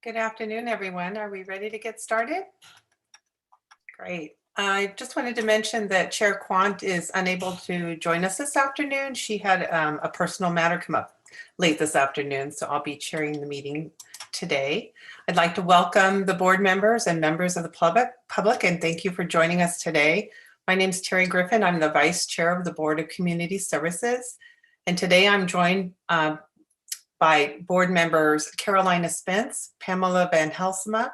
Good afternoon, everyone. Are we ready to get started? Great. I just wanted to mention that Chair Quant is unable to join us this afternoon. She had a personal matter come up late this afternoon, so I'll be chairing the meeting today. I'd like to welcome the board members and members of the public, and thank you for joining us today. My name is Terry Griffin. I'm the Vice Chair of the Board of Community Services, and today I'm joined by board members Carolina Spence, Pamela Van Helsema,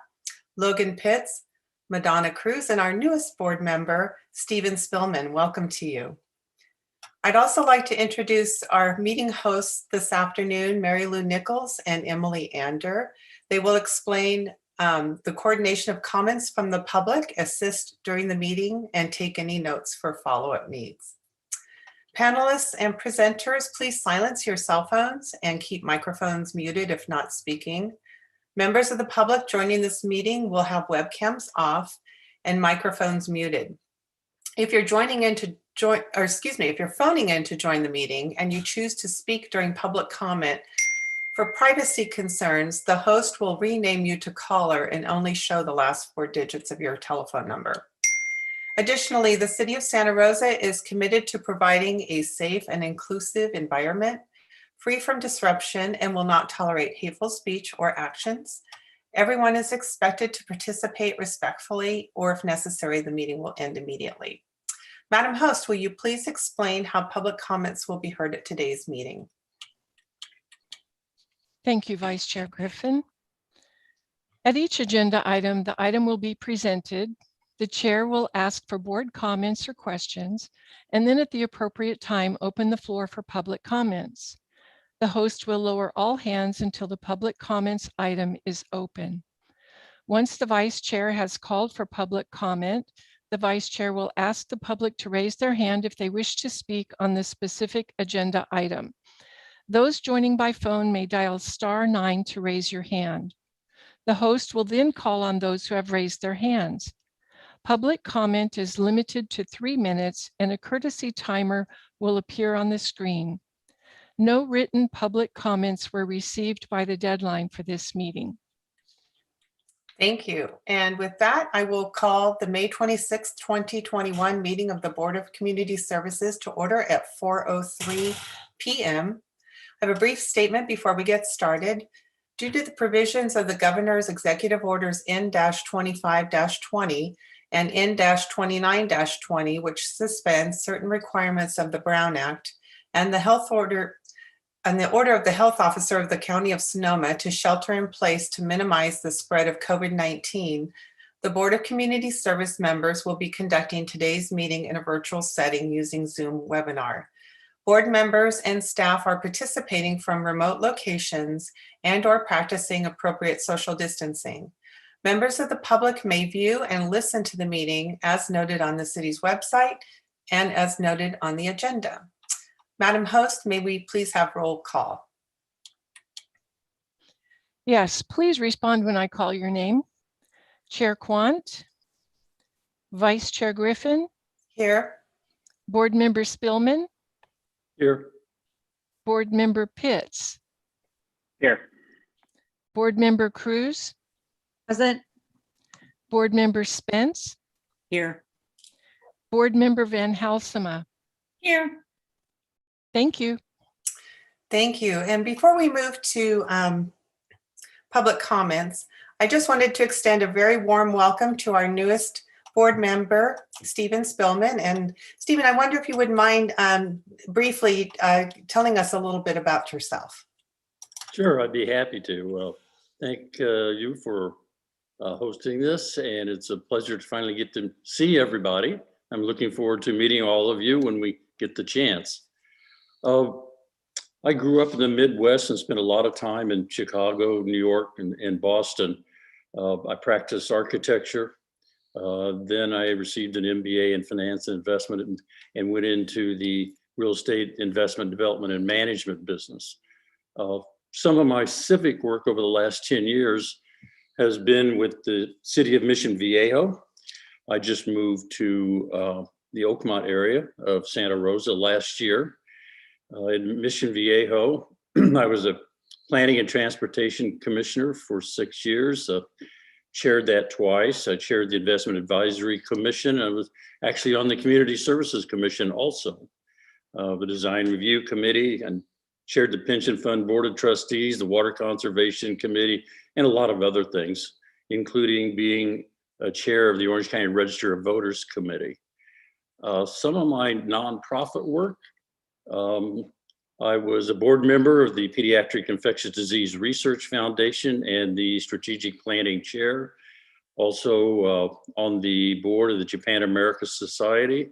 Logan Pitts, Madonna Cruz, and our newest board member, Stephen Spillman. Welcome to you. I'd also like to introduce our meeting hosts this afternoon, Mary Lou Nichols and Emily Ander. They will explain the coordination of comments from the public, assist during the meeting, and take any notes for follow-up needs. Panelists and presenters, please silence your cell phones and keep microphones muted if not speaking. Members of the public joining this meeting will have webcams off and microphones muted. If you're phoning in to join the meeting and you choose to speak during public comment, for privacy concerns, the host will rename you to caller and only show the last 4 digits of your telephone number. Additionally, the City of Santa Rosa is committed to providing a safe and inclusive environment, free from disruption, and will not tolerate hateful speech or actions. Everyone is expected to participate respectfully, or if necessary, the meeting will end immediately. Madam Host, will you please explain how public comments will be heard at today's meeting? Thank you, Vice Chair Griffin. At each agenda item, the item will be presented. The chair will ask for board comments or questions, and then at the appropriate time, open the floor for public comments. The host will lower all hands until the public comments item is open. Once the vice chair has called for public comment, the vice chair will ask the public to raise their hand if they wish to speak on the specific agenda item. Those joining by phone may dial *9 to raise your hand. The host will then call on those who have raised their hands. Public comment is limited to 3 minutes and a courtesy timer will appear on the screen. No written public comments were received by the deadline for this meeting. Thank you. And with that, I will call the May 26, 2021 meeting of the Board of Community Services to order at 4:03 p.m. I have a brief statement before we get started. Due to the provisions of the Governor's Executive Orders N-25-20 and N-29-20, which suspends certain requirements of the Brown Act, and the order of the health officer of the County of Sonoma to shelter in place to minimize the spread of COVID-19, the Board of Community Service members will be conducting today's meeting in a virtual setting using Zoom webinar. Board members and staff are participating from remote locations and/or practicing appropriate social distancing. Members of the public may view and listen to the meeting as noted on the city's website and as noted on the agenda. Madam Host, may we please have roll call? Yes, please respond when I call your name. Chair Quant, Vice Chair Griffin. Here. Board Member Spillman. Here. Board Member Pitts. Here. Board Member Cruz. Present. Board Member Spence. Here. Board Member Van Helsema. Here. Thank you. Thank you. And before we move to public comments, I just wanted to extend a very warm welcome to our newest board member, Stephen Spillman. And Stephen, I wonder if you would mind briefly telling us a little bit about yourself. Sure, I'd be happy to. Well, thank you for hosting this, and it's a pleasure to finally get to see everybody. I'm looking forward to meeting all of you when we get the chance. I grew up in the Midwest and spent a lot of time in Chicago, New York, and Boston. I practiced architecture. Then I received an MBA in finance and investment and went into the real estate investment development and management business. Some of my civic work over the last 10 years has been with the city of Mission Viejo. I just moved to the Oakmont area of Santa Rosa last year. In Mission Viejo, I was a Planning and Transportation Commissioner for 6 years. Chaired that twice. I chaired the Investment Advisory Commission. I was actually on the Community Services Commission also. The Design Review Committee, and chaired the Pension Fund Board of Trustees, the Water Conservation Committee, and a lot of other things, including being a chair of the Orange County Register of Voters Committee. Some of my nonprofit work, I was a board member of the Pediatric Infectious Disease Research Foundation and the Strategic Planning Chair. Also on the board of the Japan America Society,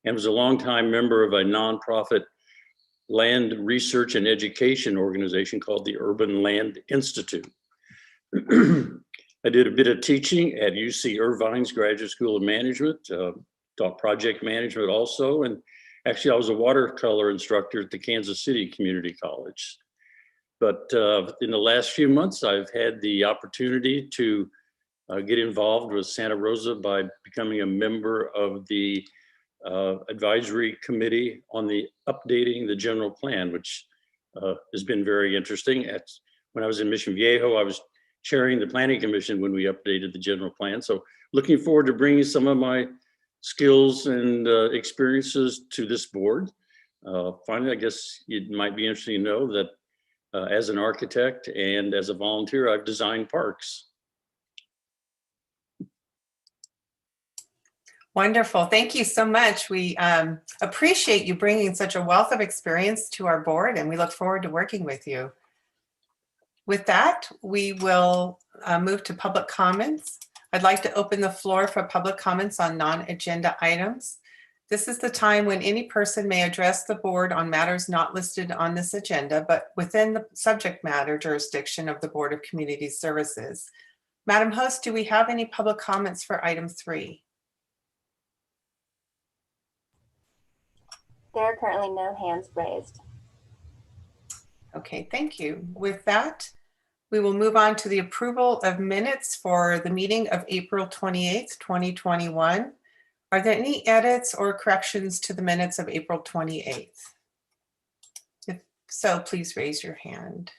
and was a longtime member of a nonprofit land research and education organization called the Urban Land Institute. I did a bit of teaching at UC Irvine's Graduate School of Management, taught project management also, and actually I was a watercolor instructor at the Kansas City Community College. But in the last few months, I've had the opportunity to get involved with Santa Rosa by becoming a member of the advisory committee on the updating the general plan, which has been very interesting. When I was in Mission Viejo, I was chairing the planning commission when we updated the general plan. So looking forward to bringing some of my skills and experiences to this board. Finally, I guess it might be interesting to know that as an architect and as a volunteer, I've designed parks. Wonderful. Thank you so much. We appreciate you bringing such a wealth of experience to our board, and we look forward to working with you. With that, we will move to public comments. I'd like to open the floor for public comments on non-agenda items. This is the time when any person may address the board on matters not listed on this agenda, but within the subject matter jurisdiction of the Board of Community Services. Madam Host, do we have any public comments for item 3? There are currently no hands raised. Okay, thank you. With that, we will move on to the approval of minutes for the meeting of April 28th, 2021. Are there any edits or corrections to the minutes of April 28th? If so, please raise your hand.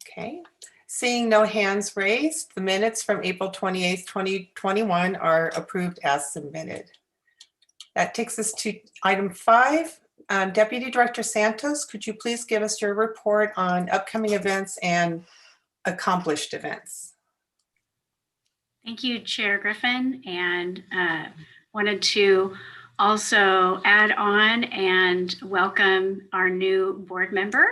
Okay, seeing no hands raised, the minutes from April 28th, 2021 are approved as submitted. That takes us to item 5. Deputy Director Santos, could you please give us your report on upcoming events and accomplished events? Thank you, Chair Griffin, and wanted to also add on and welcome our new board member,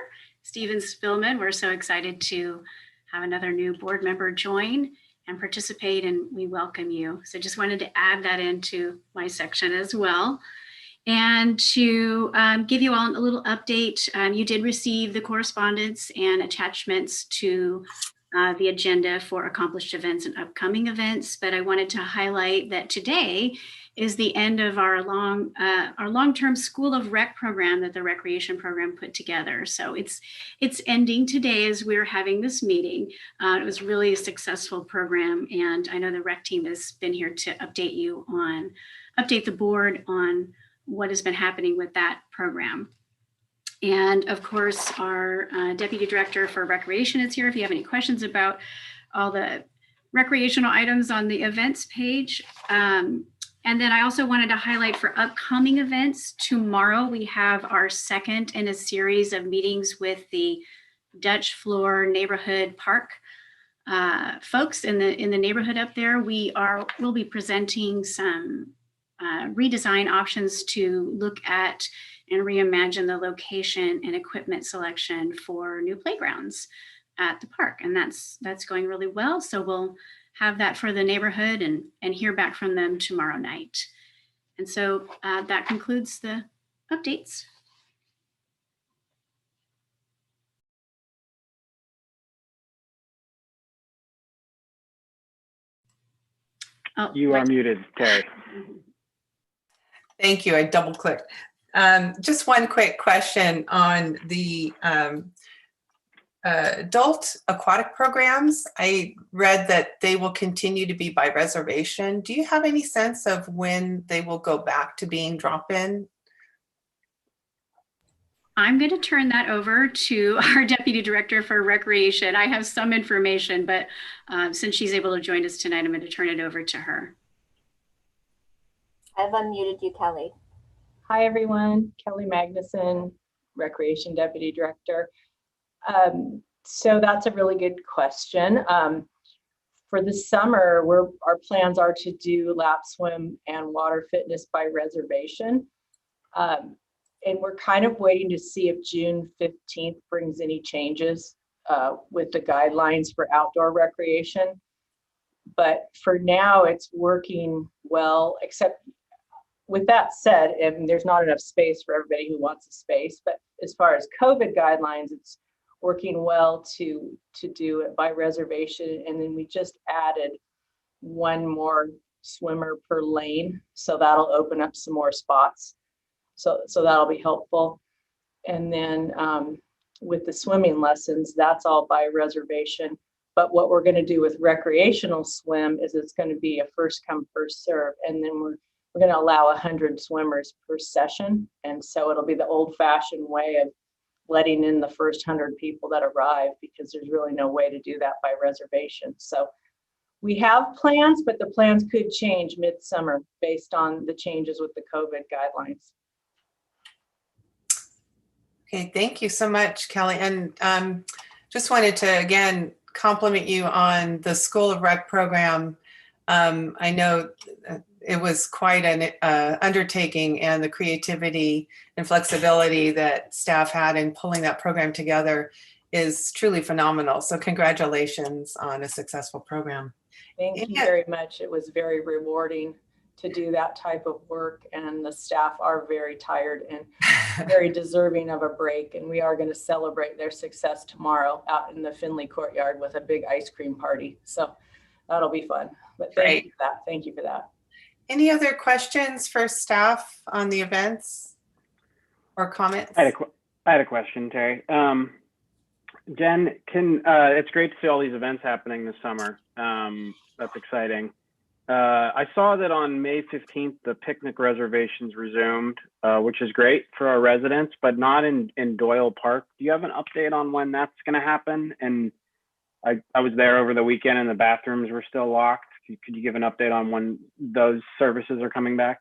Stephen Spillman. We're so excited to have another new board member join and participate, and we welcome you. So just wanted to add that into my section as well. And to give you all a little update, you did receive the correspondence and attachments to the agenda for accomplished events and upcoming events, but I wanted to highlight that today is the end of our long-term School of Rec program that the Recreation program put together. So it's ending today as we're having this meeting. It was really a successful program, and I know the rec team has been here to update the board on what has been happening with that program. And of course, our Deputy Director for Recreation is here if you have any questions about all the recreational items on the events page. And then I also wanted to highlight for upcoming events. Tomorrow, we have our second in a series of meetings with the Dutch Floor Neighborhood Park folks in the neighborhood up there. We'll be presenting some redesign options to look at and reimagine the location and equipment selection for new playgrounds at the park. And that's going really well. So we'll have that for the neighborhood and hear back from them tomorrow night. And so that concludes the updates. Oh, you are muted, Terry. Thank you. I double clicked. Just one quick question on the adult aquatic programs. I read that they will continue to be by reservation. Do you have any sense of when they will go back to being drop-in? I'm going to turn that over to our Deputy Director for Recreation. I have some information, but since she's able to join us tonight, I'm going to turn it over to her. I've unmuted you, Kelly. Hi, everyone. Kelly Magnuson, Recreation Deputy Director. So that's a really good question. For the summer, our plans are to do lap swim and water fitness by reservation. And we're kind of waiting to see if June 15th brings any changes with the guidelines for outdoor recreation. But for now, it's working well, except with that said, and there's not enough space for everybody who wants a space. But as far as COVID guidelines, it's working well to do it by reservation. And then we just added one more swimmer per lane. So that'll open up some more spots. So that'll be helpful. And then with the swimming lessons, that's all by reservation. But what we're going to do with recreational swim is it's going to be a first come, first serve. And then we're going to allow 100 swimmers per session. And so it'll be the old fashioned way of letting in the first 100 people that arrive, because there's really no way to do that by reservation. So we have plans, but the plans could change midsummer based on the changes with the COVID guidelines. Okay, thank you so much, Kelly. And just wanted to, again, compliment you on the School of Rec program. I know it was quite an undertaking, and the creativity and flexibility that staff had in pulling that program together is truly phenomenal. So congratulations on a successful program. Thank you very much. It was very rewarding to do that type of work, and the staff are very tired and very deserving of a break. And we are going to celebrate their success tomorrow out in the Finley courtyard with a big ice cream party. So that'll be fun. But thank you for that. Thank you for that. Any other questions for staff on the events or comments? I had a question, Terry. Jen, it's great to see all these events happening this summer. That's exciting. I saw that on May 15th, the picnic reservations resumed, which is great for our residents, but not in Doyle Park. Do you have an update on when that's going to happen? And I was there over the weekend and the bathrooms were still locked. Could you give an update on when those services are coming back?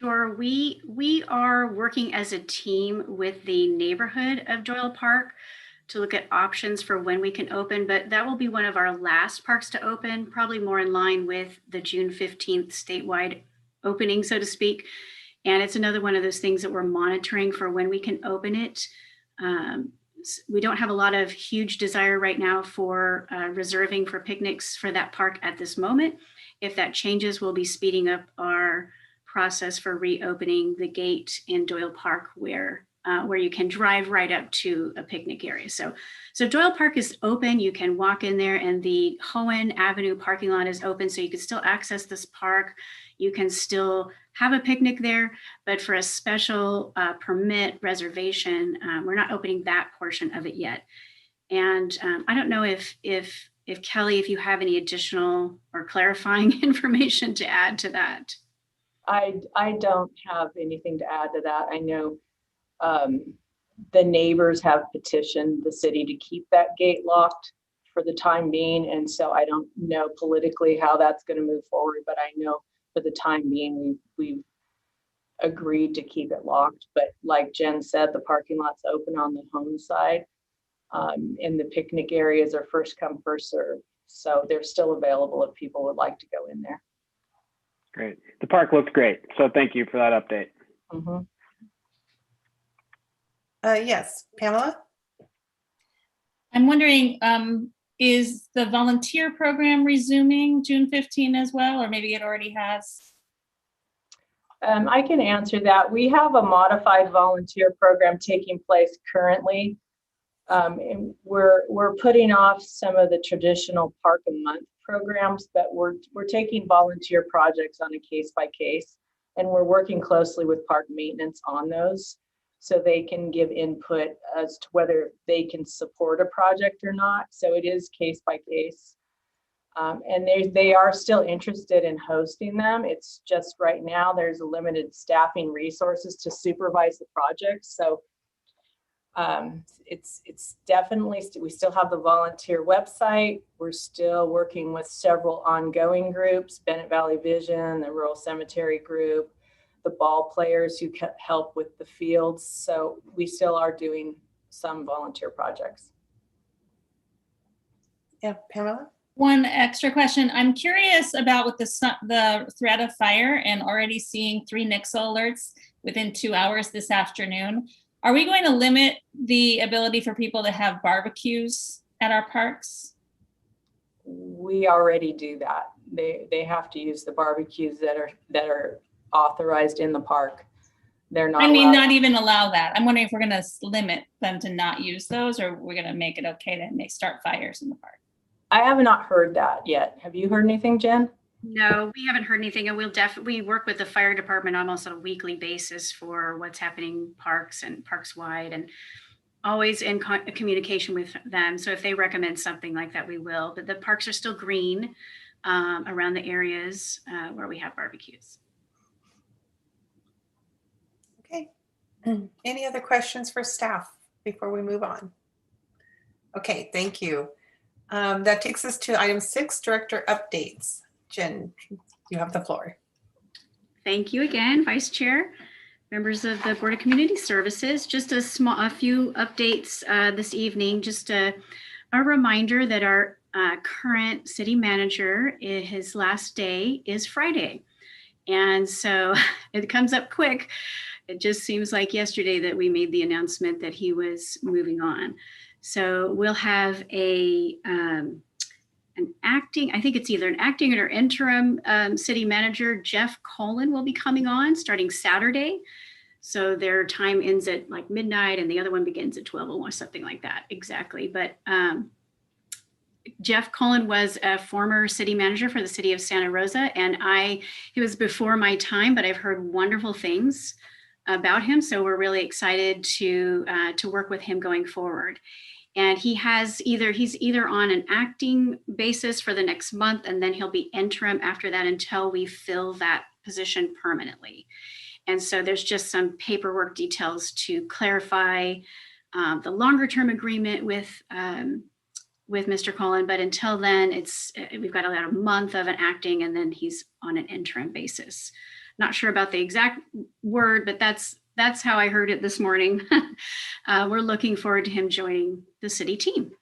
Sure. We are working as a team with the neighborhood of Doyle Park to look at options for when we can open, but that will be one of our last parks to open, probably more in line with the June 15th statewide opening, so to speak. And it's another one of those things that we're monitoring for when we can open it. We don't have a lot of huge desire right now for reserving for picnics for that park at this moment. If that changes, we'll be speeding up our process for reopening the gate in Doyle Park where you can drive right up to a picnic area. So Doyle Park is open. You can walk in there, and the Hohen Avenue parking lot is open, so you can still access this park. You can still have a picnic there, but for a special permit reservation, we're not opening that portion of it yet. And I don't know if Kelly, if you have any additional or clarifying information to add to that. I don't have anything to add to that. I know the neighbors have petitioned the city to keep that gate locked for the time being. And so I don't know politically how that's going to move forward, but I know for the time being, we've agreed to keep it locked. But like Jen said, the parking lot's open on the home side, and the picnic areas are first come, first serve. So they're still available if people would like to go in there. Great. The park looks great. So thank you for that update. Mm-hmm. Yes, Pamela? I'm wondering, is the volunteer program resuming June 15 as well, or maybe it already has? I can answer that. We have a modified volunteer program taking place currently. And we're putting off some of the traditional Park a Month programs, but we're taking volunteer projects on a case by case, and we're working closely with park maintenance on those, so they can give input as to whether they can support a project or not. So it is case by case. And they are still interested in hosting them. It's just right now there's a limited staffing resources to supervise the project. So it's definitely, we still have the volunteer website. We're still working with several ongoing groups, Bennett Valley Vision, the Rural Cemetery Group, the ball players who help with the fields. So we still are doing some volunteer projects. Yeah, Pamela? One extra question. I'm curious about with the threat of fire and already seeing 3 NICSA alerts within 2 hours this afternoon. Are we going to limit the ability for people to have barbecues at our parks? We already do that. They have to use the barbecues that are authorized in the park. They're not. I mean, allowed. not even allow that. I'm wondering if we're going to limit them to not use those, or we're going to make it okay to start fires in the park. I have not heard that yet. Have you heard anything, Jen? No, we haven't heard anything, and we'll definitely work with the fire department almost on a weekly basis for what's happening parks and parks wide, and always in communication with them. So if they recommend something like that, we will. But the parks are still green around the areas where we have barbecues. Okay. Any other questions for staff before we move on? Okay, thank you. That takes us to item 6, director updates. Jen, you have the floor. Thank you again, Vice Chair, members of the Board of Community Services. Just a few updates this evening. Just a reminder that our current city manager, his last day is Friday. And so it comes up quick. It just seems like yesterday that we made the announcement that he was moving on. So we'll have an acting, I think it's either an acting or interim city manager, Jeff Colin, will be coming on starting Saturday. So their time ends at like midnight and the other one begins at 12 or something like that, exactly. But Jeff Colin was a former city manager for the city of Santa Rosa, and he was before my time, but I've heard wonderful things about him. So we're really excited to work with him going forward. And he's either on an acting basis for the next month, and then he'll be interim after that until we fill that position permanently. And so there's just some paperwork details to clarify the longer term agreement with Mr. Colin. But until then, we've got about a month of an acting, and then he's on an interim basis. Not sure about the exact word, but that's how I heard it this morning. We're looking forward to him joining the city team.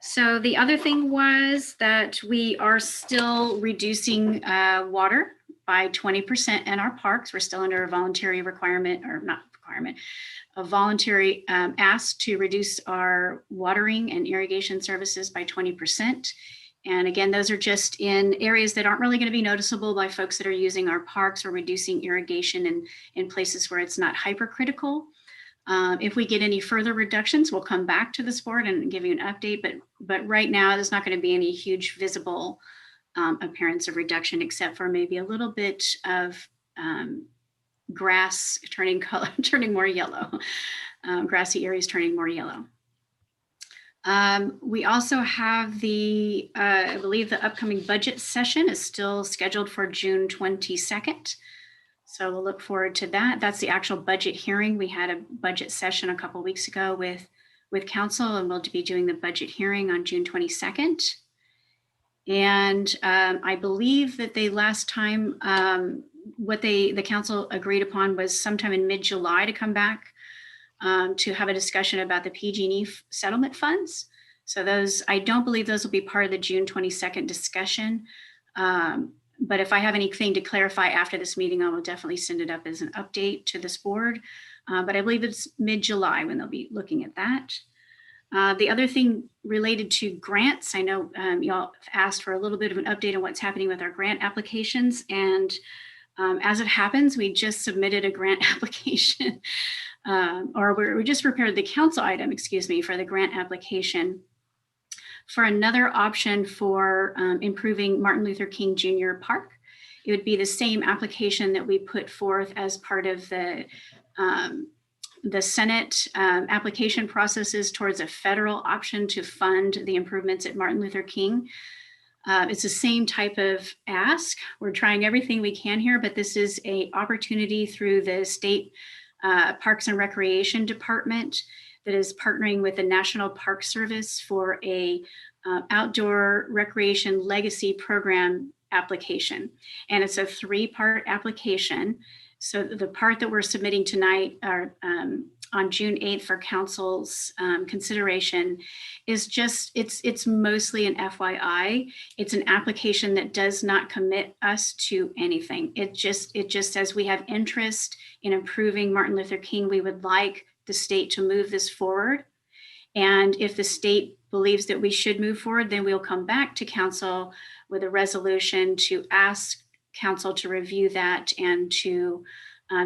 So the other thing was that we are still reducing water by 20% in our parks. We're still under a voluntary requirement, or not requirement, a voluntary ask to reduce our watering and irrigation services by 20%. And again, those are just in areas that aren't really going to be noticeable by folks that are using our parks, or reducing irrigation in places where it's not hypercritical. If we get any further reductions, we'll come back to this board and give you an update. But right now, there's not going to be any huge visible appearance of reduction, except for maybe a little bit of grass turning more yellow, grassy areas turning more yellow. We also have I believe the upcoming budget session is still scheduled for June 22nd. So we'll look forward to that. That's the actual budget hearing. We had a budget session a couple of weeks ago with council, and we'll be doing the budget hearing on June 22nd. And I believe that the last time what the council agreed upon was sometime in mid-July to come back to have a discussion about the PG&E settlement funds. So I don't believe those will be part of the June 22nd discussion. But if I have anything to clarify after this meeting, I will definitely send it up as an update to this board. But I believe it's mid-July when they'll be looking at that. The other thing related to grants, I know y'all asked for a little bit of an update on what's happening with our grant applications. And as it happens, we just submitted a grant application. Or we just prepared the council item, for the grant application for another option for improving Martin Luther King Jr. Park. It would be the same application that we put forth as part of the Senate application processes towards a federal option to fund the improvements at Martin Luther King. It's the same type of ask. We're trying everything we can here, but this is an opportunity through the state Parks and Recreation Department that is partnering with the National Park Service for a outdoor recreation legacy program application. And it's a 3-part application. So the part that we're submitting tonight are on June 8th for council's consideration is just, it's mostly an FYI. It's an application that does not commit us to anything. It just says we have interest in improving Martin Luther King. We would like the state to move this forward. And if the state believes that we should move forward, then we'll come back to council with a resolution to ask council to review that and to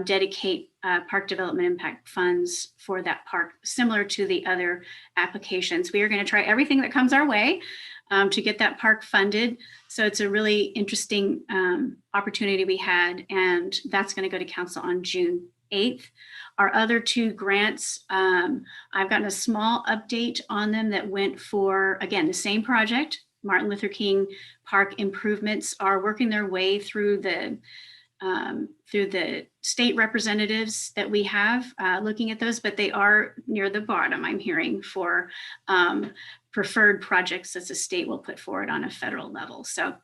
dedicate park development impact funds for that park, similar to the other applications. We are going to try everything that comes our way to get that park funded. So it's a really interesting opportunity we had, and that's going to go to council on June 8th. Our other 2 grants, I've gotten a small update on them that went for, again, the same project. Martin Luther King Park improvements are working their way through the state representatives that we have looking at those, but they are near the bottom, I'm hearing, for preferred projects that the state will put forward on a federal level. So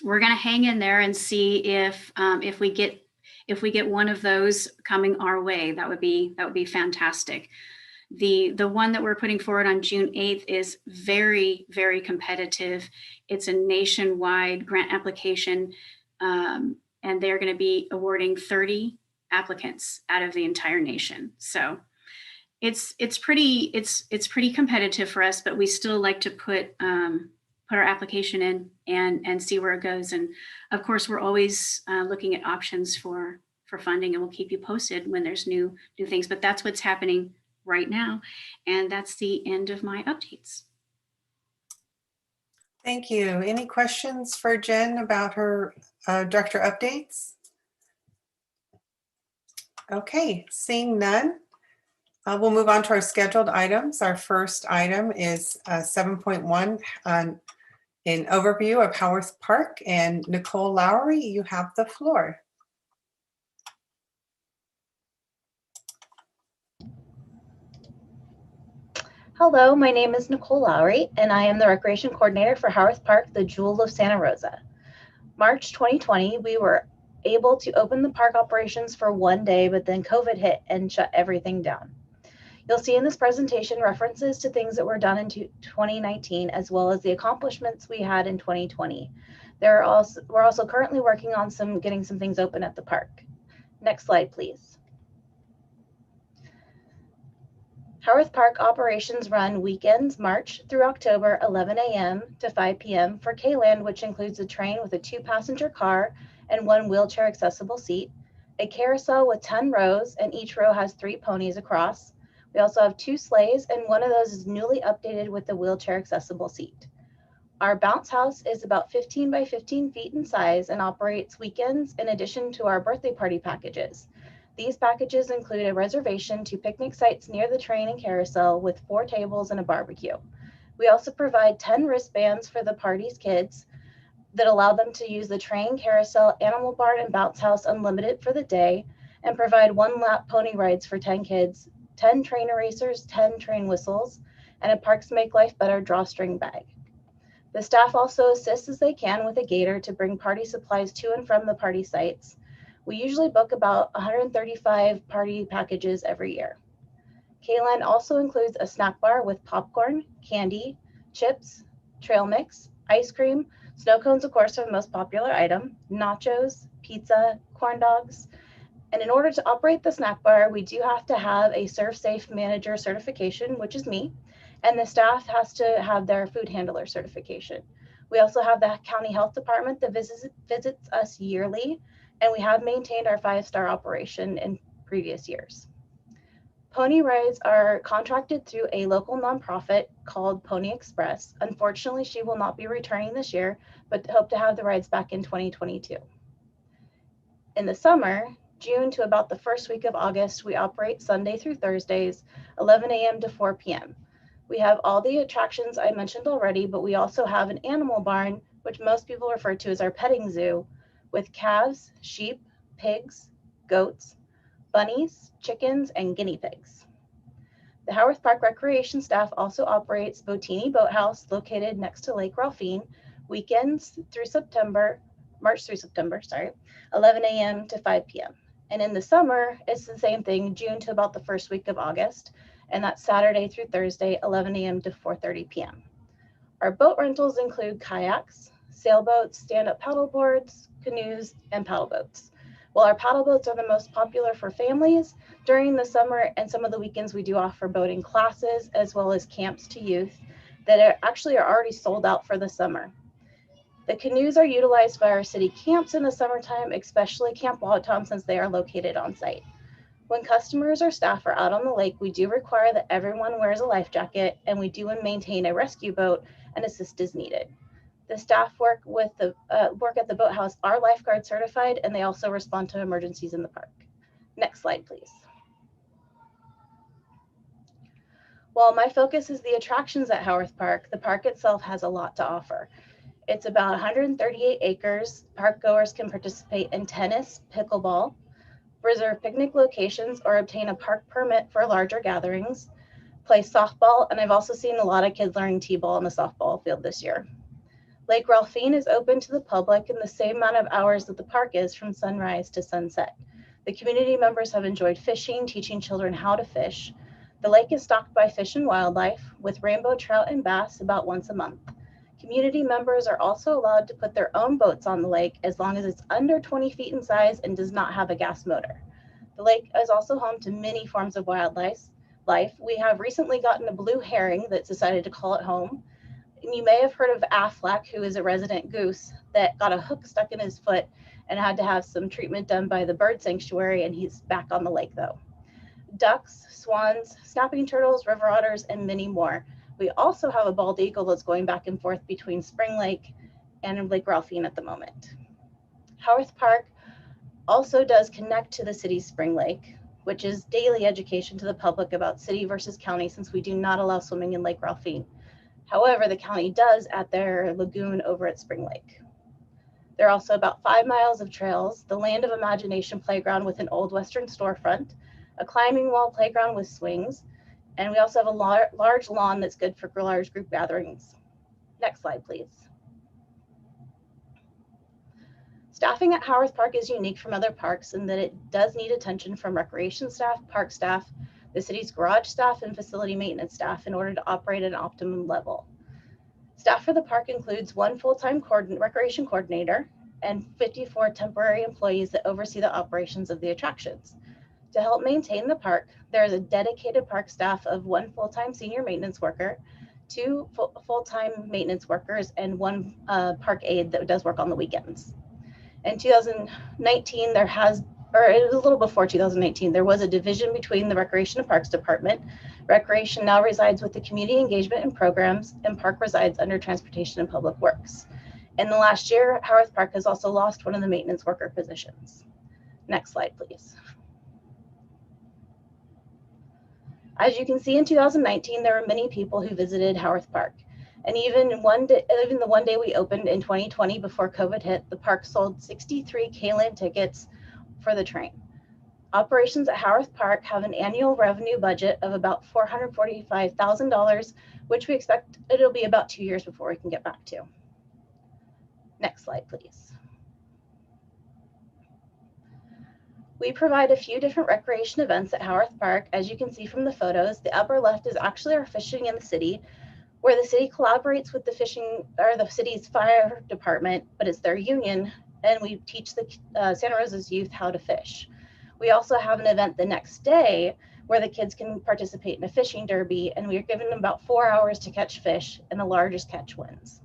we're going to hang in there and see if we get one of those coming our way. That would be fantastic. The one that we're putting forward on June 8th is very, very competitive. It's a nationwide grant application, and they're going to be awarding 30 applicants out of the entire nation. So it's pretty competitive for us, but we still like to put our application in and see where it goes. And of course, we're always looking at options for funding, and we'll keep you posted when there's new things. But that's what's happening right now, and that's the end of my updates. Thank you. Any questions for Jen about her director updates? Okay, seeing none, we'll move on to our scheduled items. Our first item is 7.1, an overview of Howarth Park. And Nicole Lowry, you have the floor. Hello, my name is Nicole Lowry, and I am the Recreation Coordinator for Howarth Park, the Jewel of Santa Rosa. March 2020, we were able to open the park operations for one day, but then COVID hit and shut everything down. You'll see in this presentation references to things that were done in 2019, as well as the accomplishments we had in 2020. We're also currently working on getting some things open at the park. Next slide, please. Howarth Park operations run weekends, March through October, 11 a.m. to 5 p.m. for K-Land, which includes a train with a 2-passenger car and 1 wheelchair accessible seat, a carousel with 10 rows, and each row has 3 ponies across. We also have 2 sleighs, and one of those is newly updated with the wheelchair accessible seat. Our bounce house is about 15 by 15 feet in size and operates weekends in addition to our birthday party packages. These packages include a reservation to picnic sites near the train and carousel with 4 tables and a barbecue. We also provide 10 wristbands for the party's kids that allow them to use the train, carousel, animal barn, and bounce house unlimited for the day, and provide 1-lap pony rides for 10 kids, 10 train erasers, 10 train whistles, and a Parks Make Life Better drawstring bag. The staff also assists as they can with a gator to bring party supplies to and from the party sites. We usually book about 135 party packages every year. K-Land also includes a snack bar with popcorn, candy, chips, trail mix, ice cream, snow cones, of course, are the most popular item, nachos, pizza, corn dogs. And in order to operate the snack bar, we do have to have a Serve Safe Manager certification, which is me, and the staff has to have their food handler certification. We also have the county health department that visits us yearly, and we have maintained our 5-star operation in previous years. Pony rides are contracted through a local nonprofit called Pony Express. Unfortunately, she will not be returning this year, but hope to have the rides back in 2022. In the summer, June to about the first week of August, we operate Sunday through Thursdays, 11 a.m. to 4 p.m. We have all the attractions I mentioned already, but we also have an animal barn which most people refer to as our petting zoo, with calves, sheep, pigs, goats, bunnies, chickens, and guinea pigs. The Howarth Park Recreation staff also operates Botini Boathouse, located next to Lake Ralphine, weekends through March through September, 11 a.m. to 5 p.m. And in the summer, it's the same thing, June to about the first week of August, and that's Saturday through Thursday, 11 a.m. to 4:30 p.m. Our boat rentals include kayaks, sailboats, stand-up paddle boards, canoes, and paddle boats. While our paddle boats are the most popular for families, during the summer and some of the weekends we do offer boating classes as well as camps to youth that are already sold out for the summer. The canoes are utilized by our city camps in the summertime, especially Camp Boathouse, since they are located on site. When customers or staff are out on the lake, we do require that everyone wears a life jacket, and we do maintain a rescue boat and assist as needed. The staff work at the boathouse are lifeguard certified, and they also respond to emergencies in the park. Next slide, please. While my focus is the attractions at Howarth Park, the park itself has a lot to offer. It's about 138 acres. Park goers can participate in tennis, pickleball, reserve picnic locations, or obtain a park permit for larger gatherings, play softball, and I've also seen a lot of kids learning t-ball on the softball field this year. Lake Ralphine is open to the public in the same amount of hours that the park is, from sunrise to sunset. The community members have enjoyed fishing, teaching children how to fish. The lake is stocked by Fish and Wildlife with rainbow trout and bass about once a month. Community members are also allowed to put their own boats on the lake as long as it's under 20 feet in size and does not have a gas motor. The lake is also home to many forms of wildlife. We have recently gotten a blue herring that's decided to call it home. And you may have heard of Affleck, who is a resident goose that got a hook stuck in his foot and had to have some treatment done by the bird sanctuary, and he's back on the lake though. Ducks, swans, snapping turtles, river otters, and many more. We also have a bald eagle that's going back and forth between Spring Lake and Lake Ralphine at the moment. Howarth Park also does connect to the city's Spring Lake, which is daily education to the public about city versus county, since we do not allow swimming in Lake Ralphine. However, the county does at their lagoon over at Spring Lake. There are also about 5 miles of trails, the Land of Imagination playground with an old Western storefront, a climbing wall playground with swings, and we also have a large lawn that's good for large group gatherings. Next slide, please. Staffing at Howarth Park is unique from other parks in that it does need attention from recreation staff, park staff, the city's garage staff, and facility maintenance staff in order to operate at an optimum level. Staff for the park includes 1 full-time recreation coordinator and 54 temporary employees that oversee the operations of the attractions. To help maintain the park, there is a dedicated park staff of 1 full-time senior maintenance worker, 2 full-time maintenance workers, and 1 park aide that does work on the weekends. In 2019, it was a little before 2019, there was a division between the Recreation and Parks Department. Recreation now resides with the Community Engagement and Programs, and Park resides under Transportation and Public Works. In the last year, Howarth Park has also lost 1 of the maintenance worker positions. Next slide, please. As you can see, in 2019, there were many people who visited Howarth Park. And even the one day we opened in 2020 before COVID hit, the park sold 63 K-Land tickets for the train. Operations at Howarth Park have an annual revenue budget of about $445,000, which we expect it'll be about 2 years before we can get back to. Next slide, please. We provide a few different recreation events at Howarth Park. As you can see from the photos, the upper left is actually our fishing in the city, where the city collaborates with the city's fire department, but it's their union, and we teach the Santa Rosa's youth how to fish. We also have an event the next day where the kids can participate in a fishing derby, and we are given them about 4 hours to catch fish, and the largest catch wins.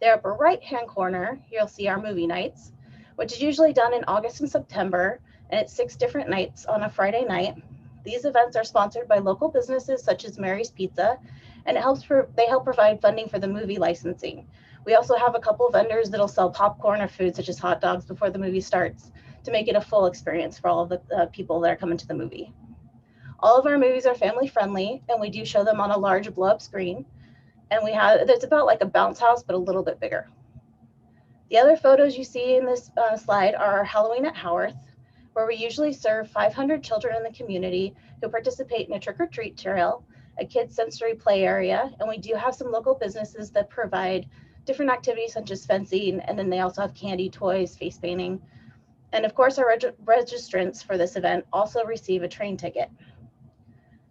The upper right-hand corner, you'll see our movie nights, which is usually done in August and September, and it's 6 different nights on a Friday night. These events are sponsored by local businesses such as Mary's Pizza, and they help provide funding for the movie licensing. We also have a couple of vendors that'll sell popcorn or food such as hot dogs before the movie starts to make it a full experience for all of the people that are coming to the movie. All of our movies are family friendly, and we do show them on a large blow-up screen. And it's about like a bounce house, but a little bit bigger. The other photos you see in this slide are Halloween at Howarth, where we usually serve 500 children in the community who participate in a trick-or-treat trail, a kids sensory play area, and we do have some local businesses that provide different activities such as fencing, and then they also have candy, toys, face painting. And of course, our registrants for this event also receive a train ticket.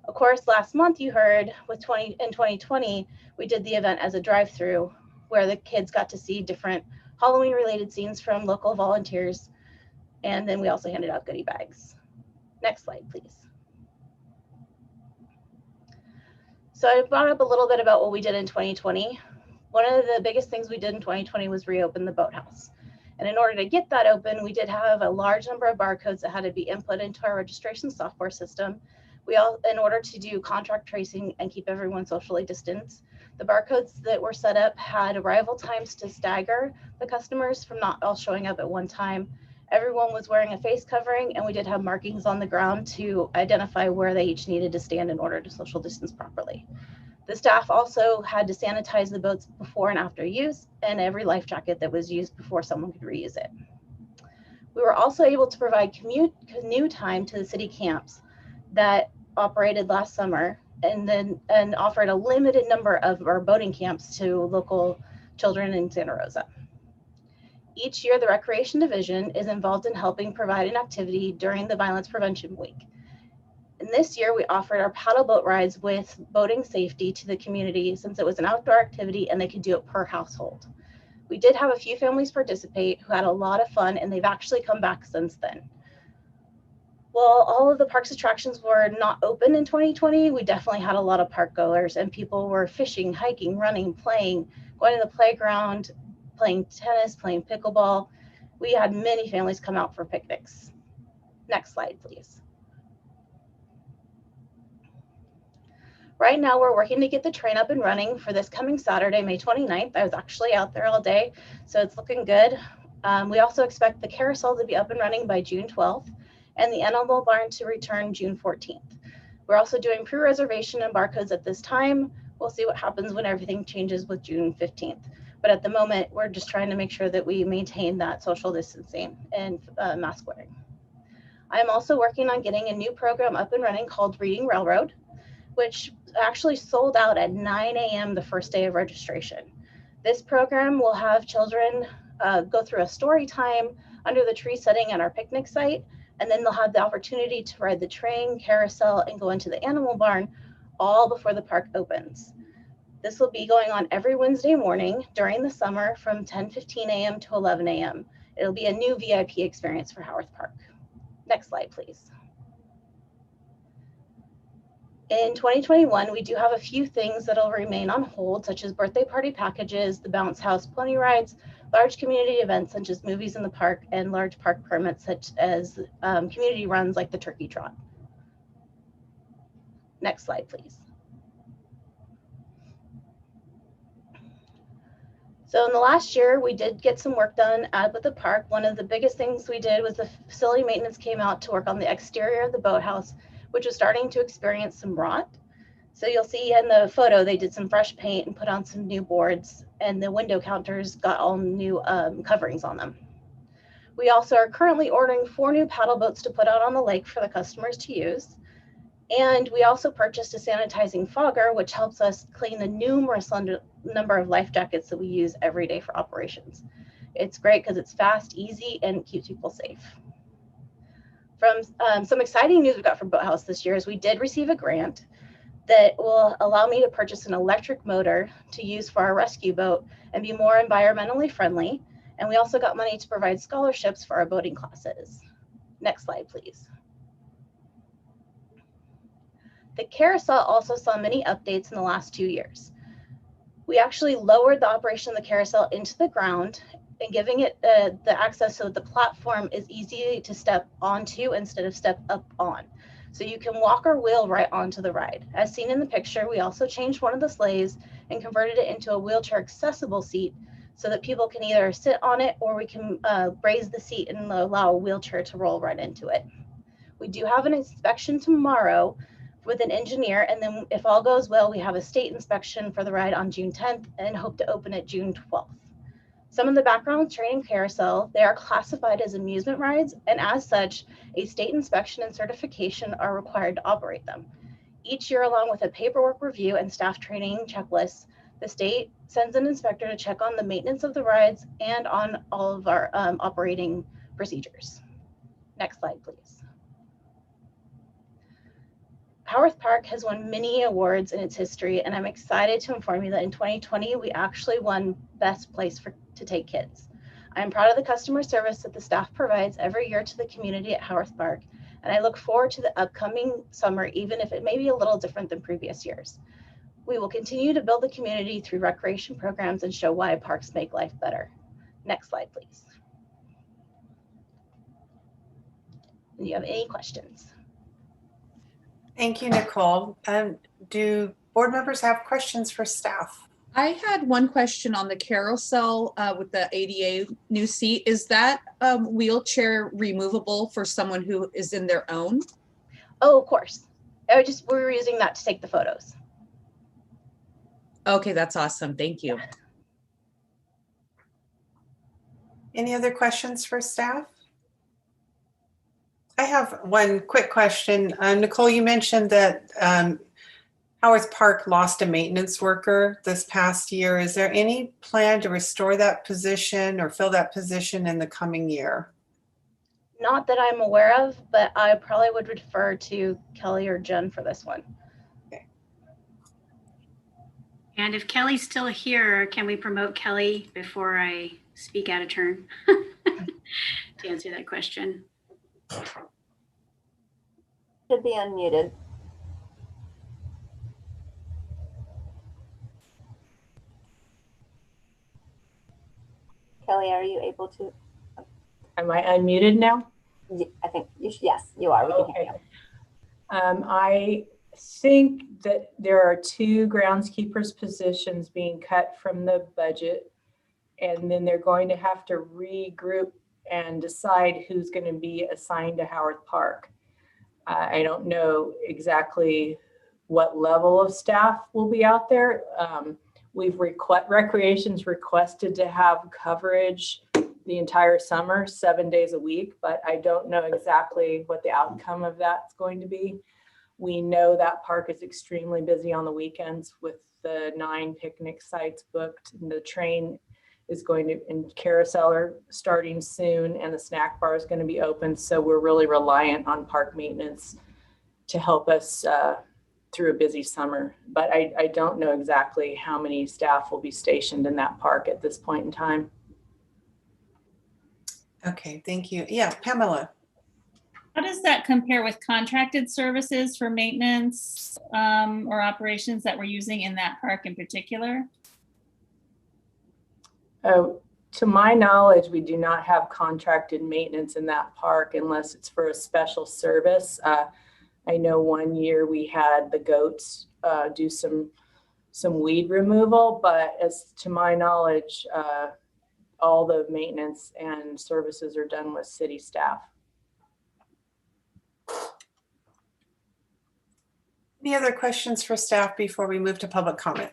Of course, last month you heard in 2020, we did the event as a drive-through where the kids got to see different Halloween related scenes from local volunteers. And then we also handed out goodie bags. Next slide, please. So I brought up a little bit about what we did in 2020. One of the biggest things we did in 2020 was reopen the Boathouse. And in order to get that open, we did have a large number of barcodes that had to be input into our registration software system. In order to do contract tracing and keep everyone socially distanced, the barcodes that were set up had arrival times to stagger the customers from not all showing up at one time. Everyone was wearing a face covering, and we did have markings on the ground to identify where they each needed to stand in order to social distance properly. The staff also had to sanitize the boats before and after use, and every life jacket that was used before someone could reuse it. We were also able to provide canoe time to the city camps that operated last summer, and offered a limited number of our boating camps to local children in Santa Rosa. Each year, the Recreation Division is involved in helping provide an activity during the Violence Prevention Week. And this year, we offered our paddle boat rides with boating safety to the community since it was an outdoor activity and they could do it per household. We did have a few families participate who had a lot of fun, and they've actually come back since then. While all of the park's attractions were not open in 2020, we definitely had a lot of park goers, and people were fishing, hiking, running, playing, going to the playground, playing tennis, playing pickleball. We had many families come out for picnics. Next slide, please. Right now, we're working to get the train up and running for this coming Saturday, May 29th. I was actually out there all day, so it's looking good. We also expect the carousel to be up and running by June 12th, and the animal barn to return June 14th. We're also doing pre-reservation and barcodes at this time. We'll see what happens when everything changes with June 15th. But at the moment, we're just trying to make sure that we maintain that social distancing and mask wearing. I'm also working on getting a new program up and running called Reading Railroad, which actually sold out at 9 a.m. the first day of registration. This program will have children go through a story time under the tree setting at our picnic site, and then they'll have the opportunity to ride the train, carousel, and go into the animal barn all before the park opens. This will be going on every Wednesday morning during the summer from 10:15 a.m. to 11 a.m. It'll be a new VIP experience for Howarth Park. Next slide, please. In 2021, we do have a few things that'll remain on hold, such as birthday party packages, the bounce house pony rides, large community events such as movies in the park, and large park permits such as community runs like the Turkey Trot. Next slide, please. So in the last year, we did get some work done with the park. One of the biggest things we did was the facility maintenance came out to work on the exterior of the boathouse, which was starting to experience some rot. So you'll see in the photo, they did some fresh paint and put on some new boards, and the window counters got all new coverings on them. We also are currently ordering 4 new paddle boats to put out on the lake for the customers to use. And we also purchased a sanitizing fogger, which helps us clean the numerous number of life jackets that we use every day for operations. It's great because it's fast, easy, and keeps people safe. From some exciting news we got from Boathouse this year is we did receive a grant that will allow me to purchase an electric motor to use for our rescue boat and be more environmentally friendly. And we also got money to provide scholarships for our boating classes. Next slide, please. The carousel also saw many updates in the last 2 years. We actually lowered the operation of the carousel into the ground and giving it the access so that the platform is easy to step onto instead of step up on. So you can walk or wheel right onto the ride. As seen in the picture, we also changed one of the sleighs and converted it into a wheelchair accessible seat so that people can either sit on it or we can raise the seat and allow a wheelchair to roll right into it. We do have an inspection tomorrow with an engineer, and then if all goes well, we have a state inspection for the ride on June 10th and hope to open it June 12th. Some of the background training carousel, they are classified as amusement rides, and as such, a state inspection and certification are required to operate them. Each year, along with a paperwork review and staff training checklist, the state sends an inspector to check on the maintenance of the rides and on all of our operating procedures. Next slide, please. Howarth Park has won many awards in its history, and I'm excited to inform you that in 2020, we actually won Best Place to Take Kids. I'm proud of the customer service that the staff provides every year to the community at Howarth Park, and I look forward to the upcoming summer, even if it may be a little different than previous years. We will continue to build the community through recreation programs and show why parks make life better. Next slide, please. Do you have any questions? Thank you, Nicole. Do board members have questions for staff? I had one question on the carousel with the ADA new seat. Is that wheelchair removable for someone who is in their own? Oh, of course. We were using that to take the photos. Okay, that's awesome. Thank you. Any other questions for staff? I have one quick question. Nicole, you mentioned that Howarth Park lost a maintenance worker this past year. Is there any plan to restore that position or fill that position in the coming year? Not that I'm aware of, but I probably would refer to Kelly or Jen for this one. Okay. And if Kelly's still here, can we promote Kelly before I speak out of turn to answer that question? Should be unmuted. Kelly, are you able to? Am I unmuted now? I think you should, yes, you are. We can hear you. I think that there are 2 groundskeepers positions being cut from the budget, and then they're going to have to regroup and decide who's going to be assigned to Howarth Park. I don't know exactly what level of staff will be out there. Recreation's requested to have coverage the entire summer, 7 days a week, but I don't know exactly what the outcome of that's going to be. We know that park is extremely busy on the weekends with the 9 picnic sites booked. And the train is going to, and carousel are starting soon, and the snack bar is going to be open. So we're really reliant on park maintenance to help us through a busy summer. But I don't know exactly how many staff will be stationed in that park at this point in time. Okay, thank you. Yeah, Pamela. How does that compare with contracted services for maintenance or operations that we're using in that park in particular? To my knowledge, we do not have contracted maintenance in that park unless it's for a special service. I know one year we had the goats do some weed removal, but as to my knowledge, all the maintenance and services are done with city staff. Any other questions for staff before we move to public comment?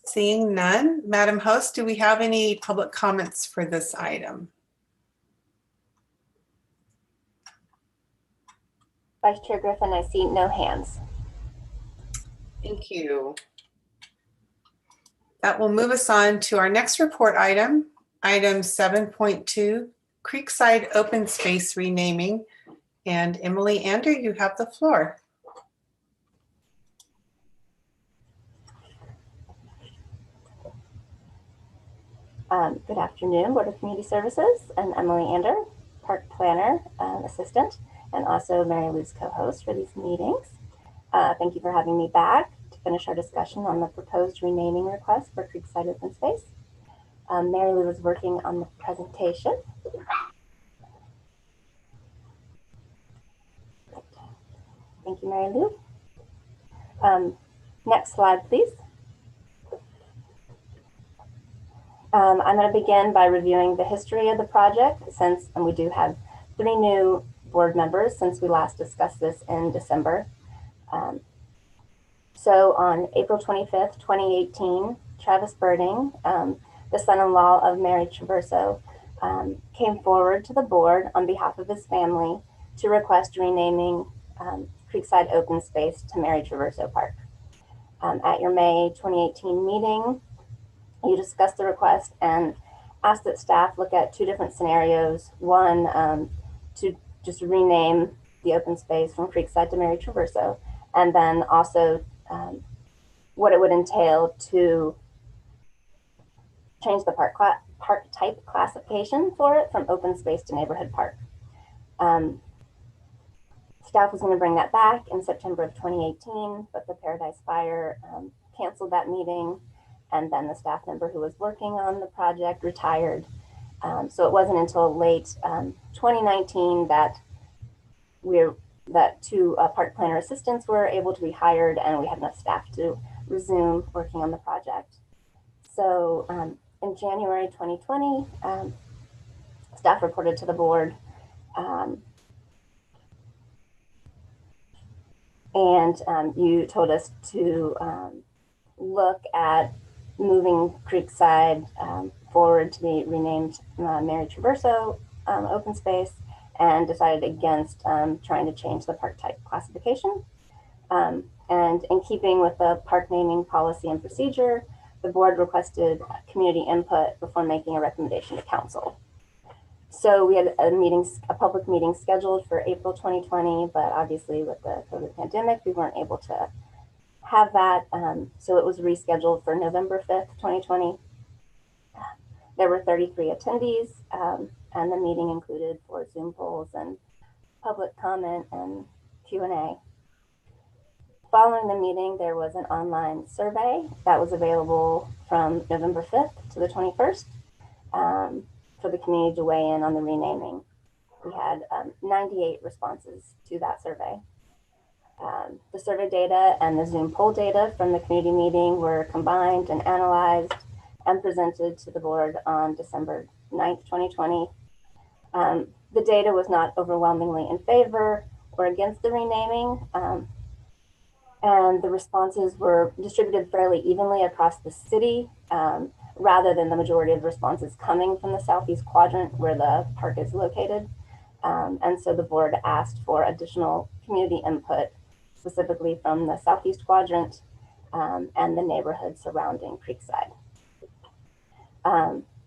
Seeing none, Madam Host, do we have any public comments for this item? Vice Chair Griffin, I see no hands. Thank you. That will move us on to our next report item, item 7.2, Creekside Open Space Renaming. And Emily Ander, you have the floor. Good afternoon, Board of Community Services. I'm Emily Ander, Park Planner Assistant, and also Mary Lou's co-host for these meetings. Thank you for having me back to finish our discussion on the proposed renaming request for Creekside Open Space. Mary Lou is working on the presentation. Thank you, Mary Lou. Next slide, please. I'm going to begin by reviewing the history of the project, since we do have 3 new board members since we last discussed this in December. So on April 25th, 2018, Travis Birding, the the son-in-law of Mary Traverso, came forward to the board on behalf of his family to request renaming Creekside Open Space to Mary Traverso Park. At your May 2018 meeting, you discussed the request and asked that staff look at two different scenarios. One, to just rename the open space from Creekside to Mary Traverso, and then also what it would entail to change the park type classification for it from open space to neighborhood park. Staff was going to bring that back in September of 2018, but the Paradise Fire canceled that meeting, and then the staff member who was working on the project retired. So it wasn't until late 2019 that two park planner assistants were able to be hired, and we had enough staff to resume working on the project. So in January 2020, staff reported to the board and you told us to look at moving Creekside forward to be renamed Mary Traverso open space, and decided against trying to change the park type classification. And in keeping with the park naming policy and procedure, the board requested community input before making a recommendation to council. So we had a public meeting scheduled for April 2020, but obviously with the COVID pandemic, we weren't able to have that. So it was rescheduled for November 5th, 2020. There were 33 attendees, and the meeting included 4 Zoom polls and public comment and Q&A. Following the meeting, there was an online survey that was available from November 5th to the 21st for the community to weigh in on the renaming. We had 98 responses to that survey. The survey data and the Zoom poll data from the community meeting were combined and analyzed and presented to the board on December 9th, 2020. The data was not overwhelmingly in favor or against the renaming, and the responses were distributed fairly evenly across the city, rather than the majority of responses coming from the southeast quadrant where the park is located. And so the board asked for additional community input, specifically from the southeast quadrant and the neighborhood surrounding Creekside.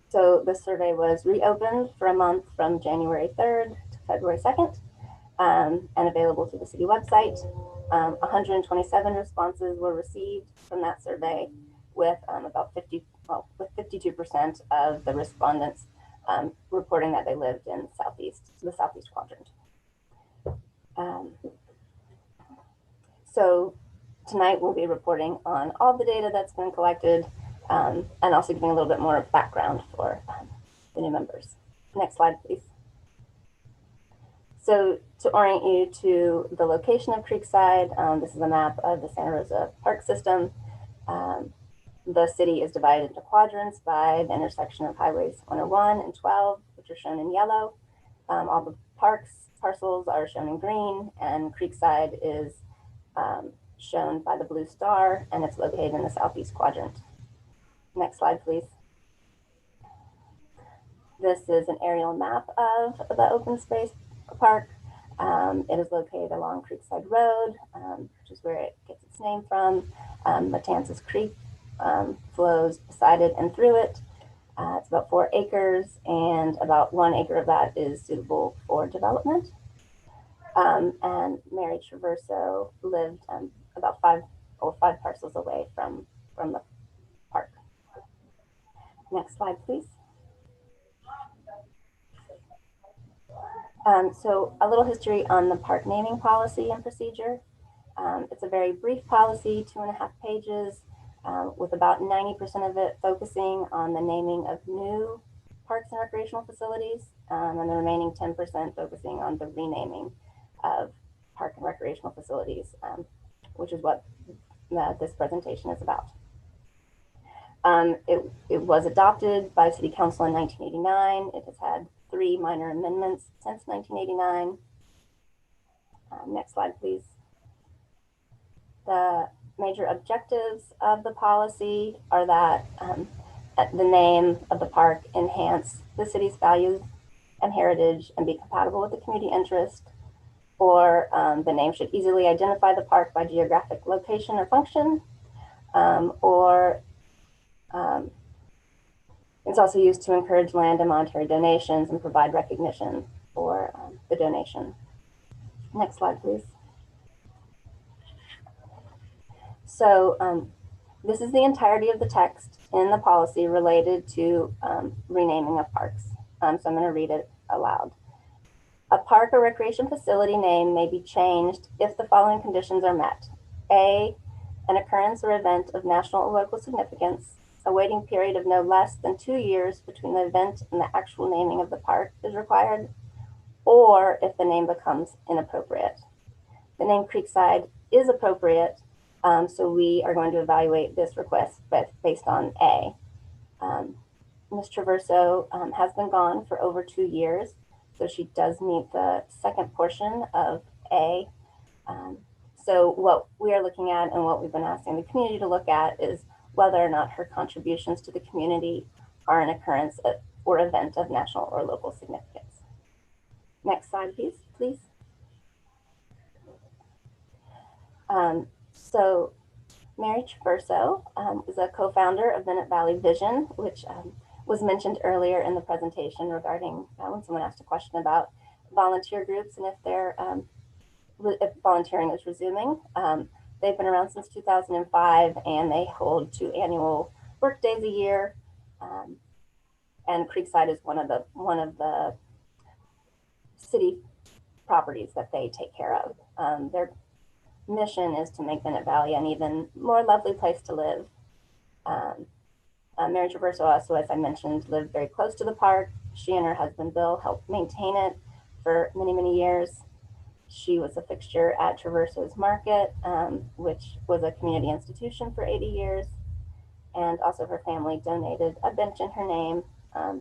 So the survey was reopened for a month from January 3rd to February 2nd, and available through the city website. 127 responses were received from that survey, with about 52% of the respondents reporting that they lived in the southeast quadrant. So tonight we'll be reporting on all the data that's been collected, and also giving a little bit more background for the new members. Next slide, please. So to orient you to the location of Creekside, this is a map of the Santa Rosa Park system. The city is divided into quadrants by the intersection of highways 101 and 12, which are shown in yellow. All the parcels are shown in green, and Creekside is shown by the blue star, and it's located in the southeast quadrant. Next slide, please. This is an aerial map of the open space park. It is located along Creekside Road, which is where it gets its name from. Matanzas Creek flows beside it and through it. It's about 4 acres, and about 1 acre of that is suitable for development. And Mary Traverso lived about 5 parcels away from the park. Next slide, please. So a little history on the park naming policy and procedure. It's a very brief policy, 2.5 pages, with about 90% of it focusing on the naming of new parks and recreational facilities, and the remaining 10% focusing on the renaming of park and recreational facilities, which is what this presentation is about. It was adopted by City Council in 1989. It has had 3 minor amendments since 1989. Next slide, please. The major objectives of the policy are that the name of the park enhance the city's values and heritage and be compatible with the community interest, or the name should easily identify the park by geographic location or function, or it's also used to encourage land and monetary donations and provide recognition for the donation. Next slide, please. So this is the entirety of the text in the policy related to renaming of parks. So I'm going to read it aloud. A park or recreation facility name may be changed if the following conditions are met. A, an occurrence or event of national or local significance. A waiting period of no less than 2 years between the event and the actual naming of the park is required, or if the name becomes inappropriate. The name Creekside is appropriate, so we are going to evaluate this request based on A. Ms. Traverso has been gone for over 2 years, so she does meet the second portion of A. So what we are looking at and what we've been asking the community to look at is whether or not her contributions to the community are an occurrence or event of national or local significance. Next slide, please. So Mary Traverso is a co-founder of Bennett Valley Vision, which was mentioned earlier in the presentation regarding when someone asked a question about volunteer groups and if volunteering is resuming. They've been around since 2005, and they hold 2 annual work days a year. And Creekside is one of the city properties that they take care of. Their mission is to make Bennett Valley an even more lovely place to live. Mary Traverso also, as I mentioned, lived very close to the park. She and her husband Bill helped maintain it for many, many years. She was a fixture at Traverso's Market, which was a community institution for 80 years. And also her family donated a bench in her name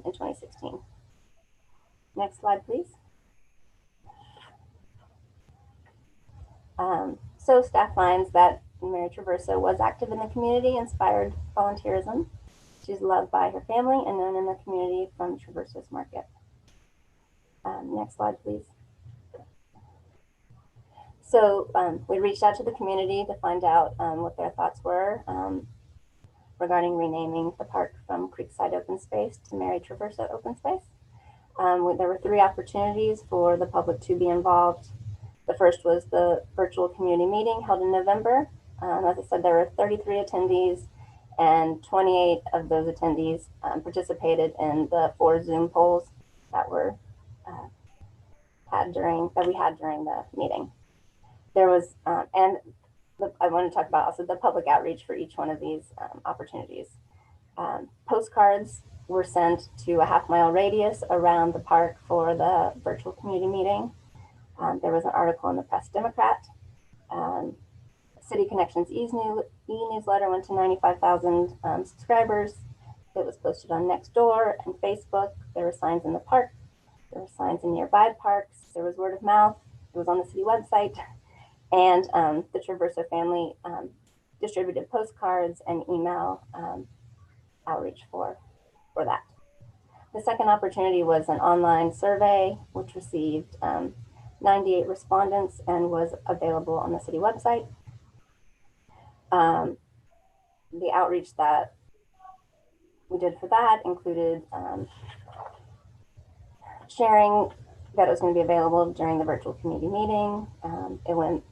in 2016. Next slide, please. So staff finds that Mary Traverso was active in the community, inspired volunteerism. She's loved by her family and known in the community from Traverso's Market. Next slide, please. So we reached out to the community to find out what their thoughts were regarding renaming the park from Creekside Open Space to Mary Traverso Open Space. There were 3 opportunities for the public to be involved. The first was the virtual community meeting held in November. As I said, there were 33 attendees, and 28 of those attendees participated in the 4 Zoom polls that were we had during the meeting. There was, I want to talk about also the public outreach for each one of these opportunities. Postcards were sent to a half-mile radius around the park for the virtual community meeting. There was an article in the Press Democrat. City Connections e-newsletter went to 95,000 subscribers. It was posted on Nextdoor and Facebook. There were signs in the park. There were signs in nearby parks. There was word of mouth. It was on the city website. And the Traverso family distributed postcards and email outreach for that. The second opportunity was an online survey, which received 98 respondents and was available on the city website. The outreach that we did for that included sharing that it was going to be available during the virtual community meeting. It went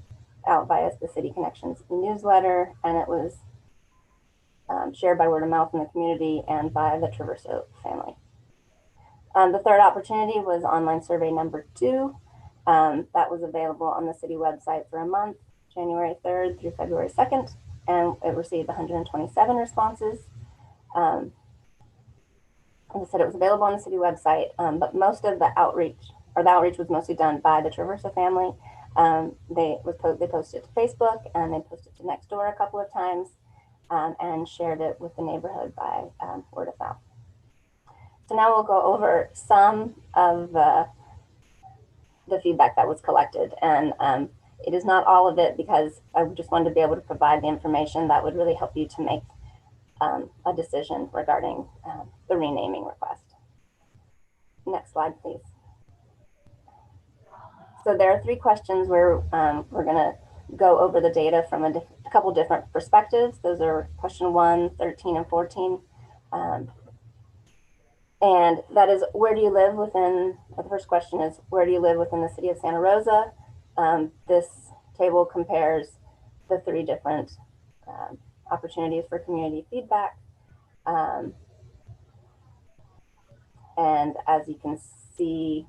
out via the City Connections newsletter, and it was shared by word of mouth in the community and by the Traverso family. The third opportunity was online survey number 2. That was available on the city website for a month, January 3rd through February 2nd, and it received 127 responses. As I said, it was available on the city website, but most of the outreach was mostly done by the Traverso family. They posted to Facebook, and they posted to Nextdoor a couple of times, and shared it with the neighborhood by word of mouth. So now we'll go over some of the feedback that was collected, and it is not all of it, because I just wanted to be able to provide the information that would really help you to make a decision regarding the renaming request. Next slide, please. So there are 3 questions where we're going to go over the data from a couple different perspectives. Those are question 1, 13, and 14. And that is, where do you live within, the first question is, where do you live within the city of Santa Rosa? This table compares the 3 different opportunities for community feedback. And as you can see,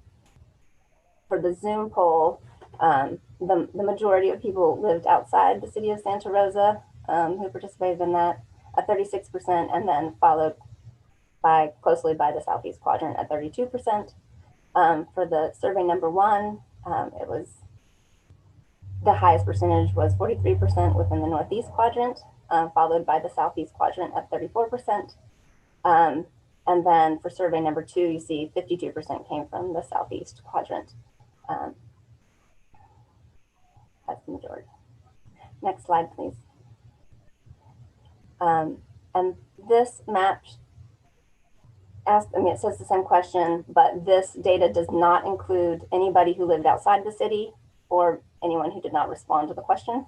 for the Zoom poll, the majority of people lived outside the city of Santa Rosa who participated in that at 36%, and then followed closely by the Southeast Quadrant at 32%. For the survey number 1, it was the highest percentage was 43% within the Northeast Quadrant, followed by the Southeast Quadrant at 34%. And then for survey number 2, you see 52% came from the Southeast Quadrant. That's the majority. Next slide, please. And this map it says the same question, but this data does not include anybody who lived outside the city or anyone who did not respond to the question.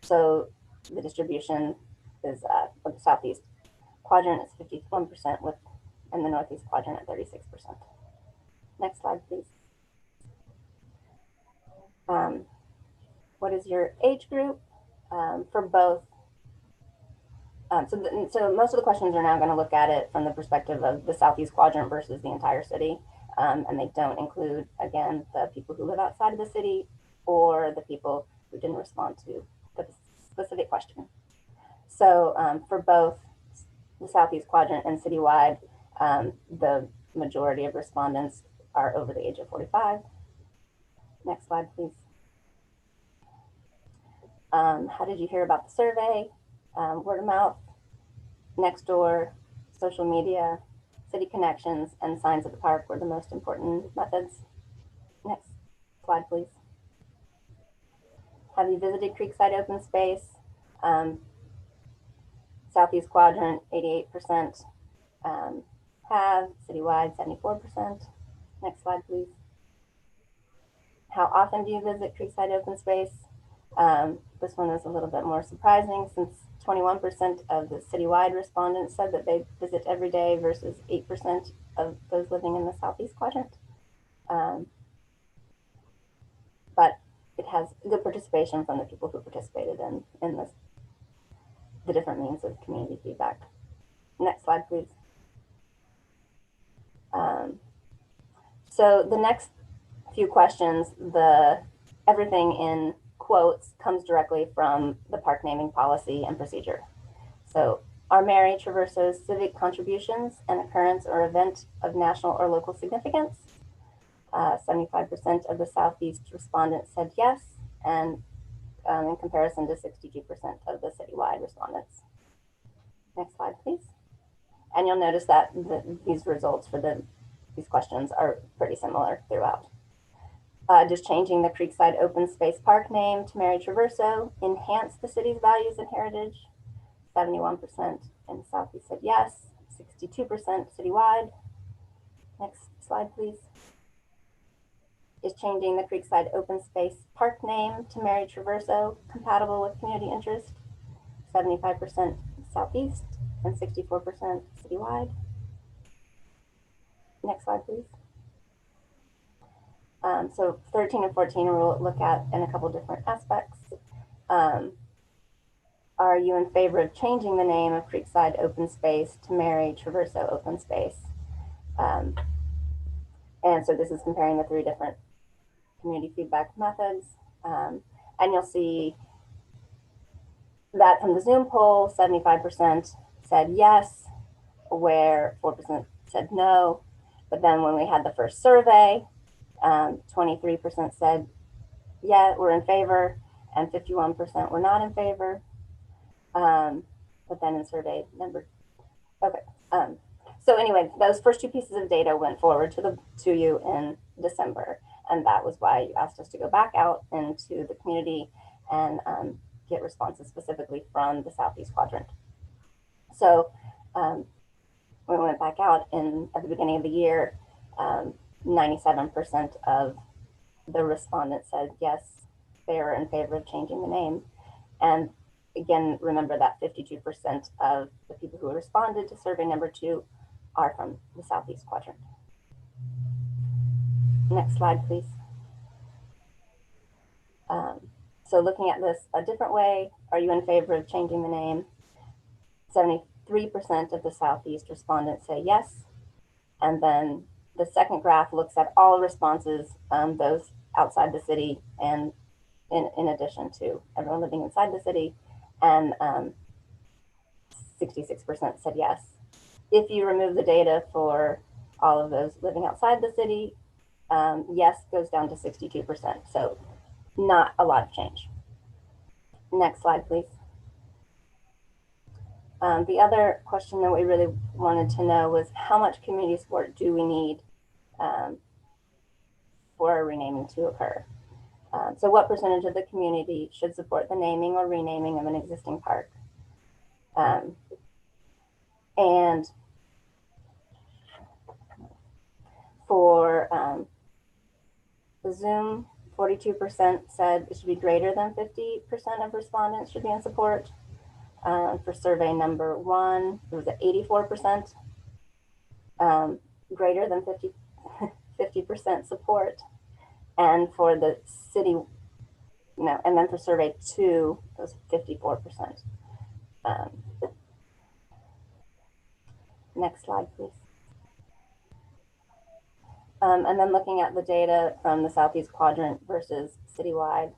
So the distribution is for the Southeast Quadrant is 51% and the Northeast Quadrant at 36%. Next slide, please. What is your age group for both? So most of the questions are now going to look at it from the perspective of the Southeast Quadrant versus the entire city. And they don't include, again, the people who live outside of the city or the people who didn't respond to the specific question. So for both the Southeast Quadrant and citywide, the majority of respondents are over the age of 45. Next slide, please. How did you hear about the survey? Word of mouth, next door, social media, city connections, and signs at the park were the most important methods. Next slide, please. Have you visited Creekside Open Space? Southeast Quadrant, 88% have, citywide, 74%. Next slide, please. How often do you visit Creekside Open Space? This one is a little bit more surprising since 21% of the citywide respondents said that they visit every day versus 8% of those living in the Southeast Quadrant. But it has good participation from the people who participated in the different means of community feedback. Next slide, please. So the next few questions, everything in quotes comes directly from the park naming policy and procedure. So, are Mary Traverso's civic contributions an occurrence or event of national or local significance? 75% of the Southeast respondents said yes, and in comparison to 62% of the citywide respondents. Next slide, please. And you'll notice that these results for these questions are pretty similar throughout. Does changing the Creekside Open Space Park name to Mary Traverso enhance the city's values and heritage? 71% in Southeast said yes, 62% citywide. Next slide, please. Is changing the Creekside Open Space Park name to Mary Traverso compatible with community interest? 75% Southeast and 64% citywide. Next slide, please. So 13 and 14 we'll look at in a couple different aspects. Are you in favor of changing the name of Creekside Open Space to Mary Traverso Open Space? And so this is comparing the 3 different community feedback methods. And you'll see that from the Zoom poll, 75% said yes, where 4% said no. But then when we had the first survey, 23% said, yeah, we're in favor, and 51% were not in favor. But then in survey number, okay. So anyway, those first 2 pieces of data went forward to you in December, and that was why you asked us to go back out into the community and get responses specifically from the Southeast Quadrant. So when we went back out at the beginning of the year, 97% of the respondents said yes, they are in favor of changing the name. And again, remember that 52% of the people who responded to survey number 2 are from the Southeast quadrant. Next slide, please. So looking at this a different way, are you in favor of changing the name? 73% of the Southeast respondents say yes. And then the second graph looks at all responses, those outside the city and in addition to everyone living inside the city. And 66% said yes. If you remove the data for all of those living outside the city, yes goes down to 62%. So not a lot of change. Next slide, please. The other question that we really wanted to know was how much community support do we need for a renaming to occur? So what percentage of the community should support the naming or renaming of an existing park? And for the Zoom, 42% said it should be greater than 50% of respondents should be in support. For survey number 1, it was at 84%, greater than 50% support. And for the city, no, and then for survey 2, it was 54%. Next slide, please. And then looking at the data from the Southeast quadrant versus citywide,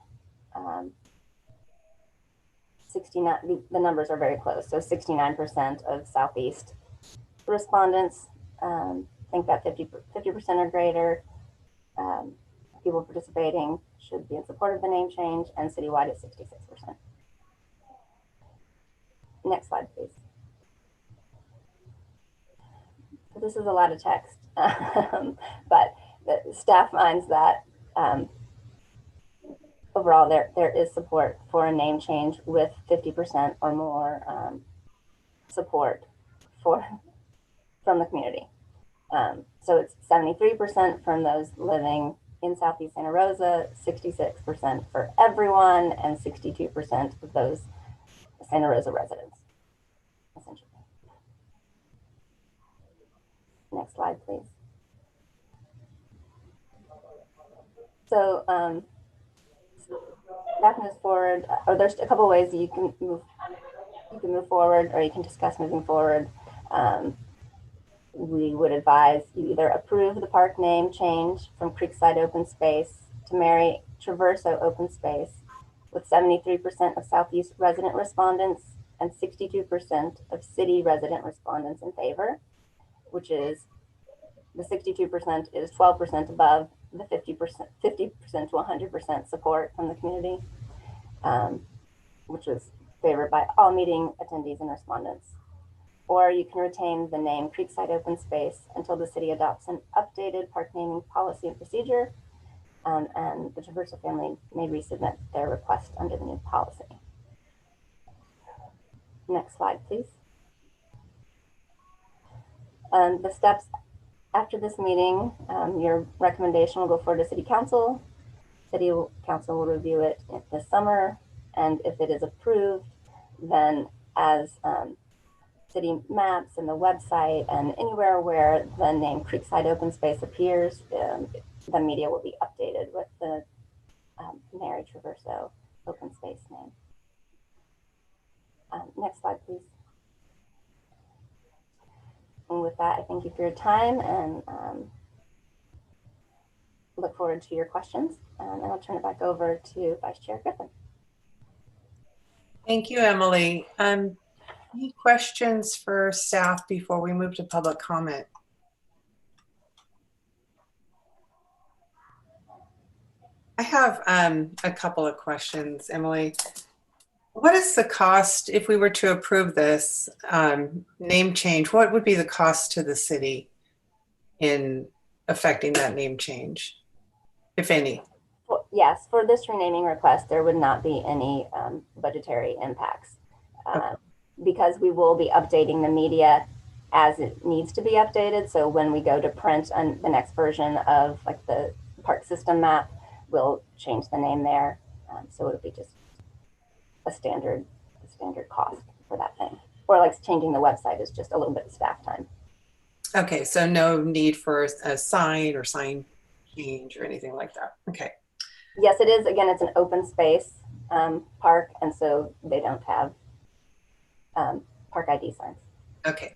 69, the numbers are very close. So 69% of Southeast respondents think that 50% or greater people participating should be in support of the name change, and citywide is 66%. Next slide, please. So this is a lot of text, but the staff finds that overall there is support for a name change with 50% or more support from the community. So it's 73% from those living in Southeast Santa Rosa, 66% for everyone, and 62% of those Santa Rosa residents, essentially. Next slide, please. So staff moves forward, or there's a couple ways that you can move forward, or you can discuss moving forward. We would advise you either approve the park name change from Creekside Open Space to Mary Traverso Open Space with 73% of Southeast resident respondents and 62% of city resident respondents in favor, which is the 62% is 12% above the 50% to 100% support from the community, which was favored by all meeting attendees and respondents. Or you can retain the name Creekside Open Space until the city adopts an updated park naming policy and procedure, and the Traverso family may resubmit their request under the new policy. Next slide, please. The steps after this meeting, your recommendation will go forward to City Council. City Council will review it this summer, and if it is approved, then as city maps and the website and anywhere where the name Creekside Open Space appears, the media will be updated with the Mary Traverso Open Space name. Next slide, please. And with that, I thank you for your time and look forward to your questions. And I'll turn it back over to Vice Chair Griffin. Thank you, Emily. Any questions for staff before we move to public comment? I have a couple of questions, Emily. What is the cost if we were to approve this name change? What would be the cost to the city in affecting that name change, if any? Well, yes, for this renaming request, there would not be any budgetary impacts. Okay. because we will be updating the media as it needs to be updated. So when we go to print on the next version of like the park system map, we'll change the name there. So it'll be just a standard cost for that thing. Or like changing the website is just a little bit of staff time. Okay, so no need for a sign or sign change or anything like that. Okay. Yes, it is. Again, it's an open space park, and so they don't have park ID signs. Okay.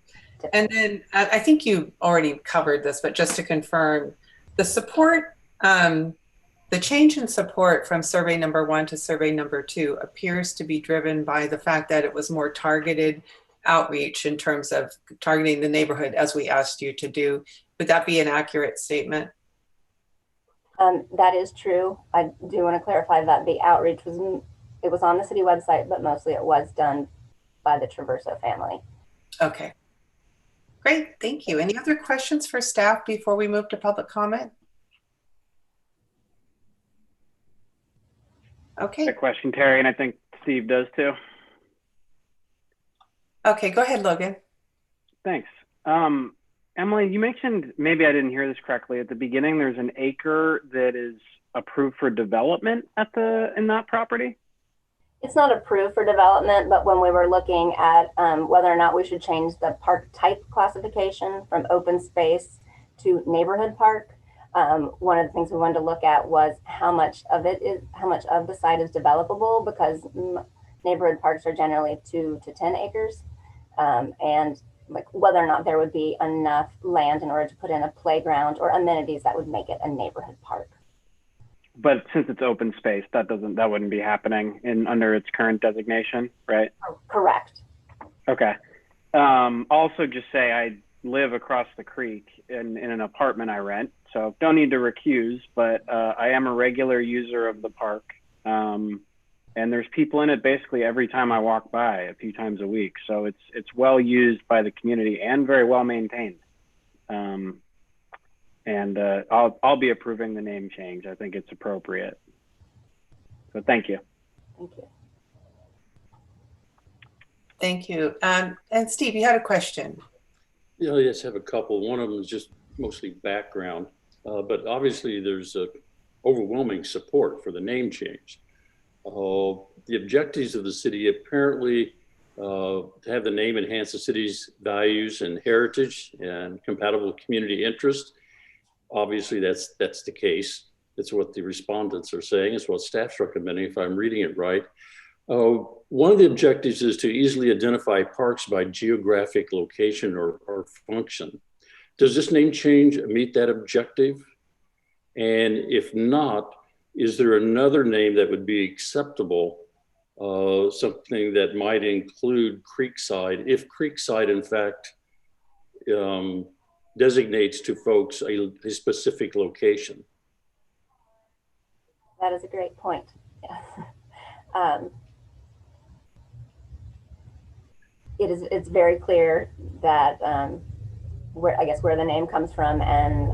And then I think you already covered this, but just to confirm, the support, the change in support from survey number 1 to survey number 2 appears to be driven by the fact that it was more targeted outreach in terms of targeting the neighborhood as we asked you to do. Would that be an accurate statement? That is true. I do want to clarify that the outreach was on the city website, but mostly it was done by the Traverso family. Okay. Great, thank you. Any other questions for staff before we move to public comment? Okay. A question, Terry, and I think Steve does too. Okay, go ahead, Logan. Thanks. Emily, you mentioned, maybe I didn't hear this correctly, at the beginning there's an acre that is approved for development in that property? It's not approved for development, but when we were looking at whether or not we should change the park type classification from open space to neighborhood park, one of the things we wanted to look at was how much of the site is developable, because neighborhood parks are generally 2 to 10 acres, and like whether or not there would be enough land in order to put in a playground or amenities that would make it a neighborhood park. But since it's open space, that wouldn't be happening under its current designation, right? Oh, correct. Okay. Also, just say I live across the creek in an apartment I rent, so don't need to recuse, but I am a regular user of the park, and there's people in it basically every time I walk by, a few times a week. So it's well used by the community and very well maintained. And I'll be approving the name change. I think it's appropriate. So thank you. Thank you. Thank you. And Steve, you had a question. Yeah, I just have a couple. One of them is just mostly background, but obviously there's overwhelming support for the name change. The objectives of the city apparently to have the name enhance the city's values and heritage and compatible with community interest. Obviously, that's the case. It's what the respondents are saying. It's what staff's recommending, if I'm reading it right. One of the objectives is to easily identify parks by geographic location or function. Does this name change meet that objective? And if not, is there another name that would be acceptable? Something that might include Creekside, if Creekside, in fact, designates to folks a specific location. That is a great point. Yes. It's very clear that where the name comes from and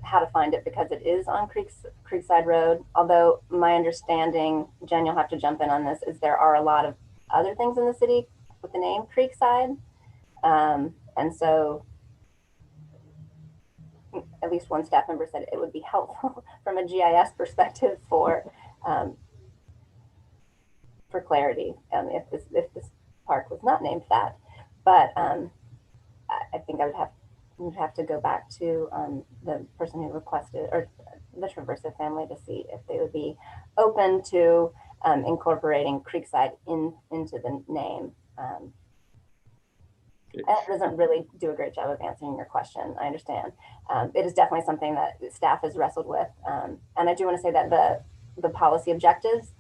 how to find it, because it is on Creekside Road. Although my understanding, Jen, you'll have to jump in on this, is there are a lot of other things in the city with the name Creekside. And so at least one staff member said it would be helpful from a GIS perspective for clarity if this park was not named that. But I think we'd have to go back to the person who requested, or the Traverso family, to see if they would be open to incorporating Creekside into the name. That doesn't really do a great job of answering your question. I understand. It is definitely something that staff has wrestled with. And I do want to say that the policy objectives,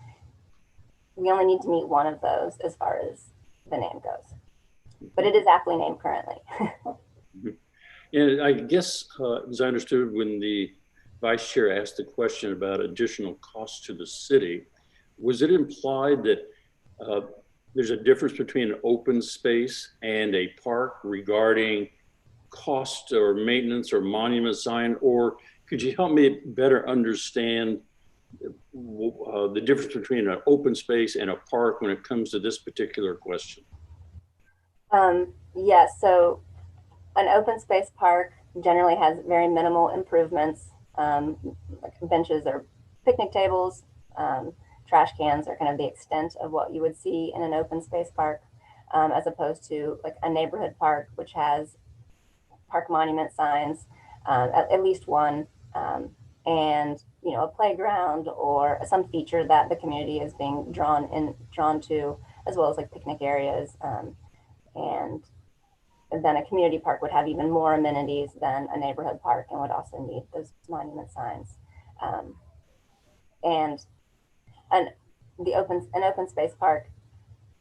we only need to meet one of those as far as the name goes. But it is aptly named currently. And I guess, as I understood, when the vice chair asked the question about additional costs to the city, was it implied that there's a difference between an open space and a park regarding cost or maintenance or monument sign? Or could you help me better understand the difference between an open space and a park when it comes to this particular question? Yes, so an open space park generally has very minimal improvements, like benches or picnic tables, trash cans are kind of the extent of what you would see in an open space park, as opposed to like a neighborhood park, which has park monument signs, at least one, and a playground or some feature that the community is being drawn to, as well as like picnic areas, and then a community park would have even more amenities than a neighborhood park and would also need those monument signs. And an open space park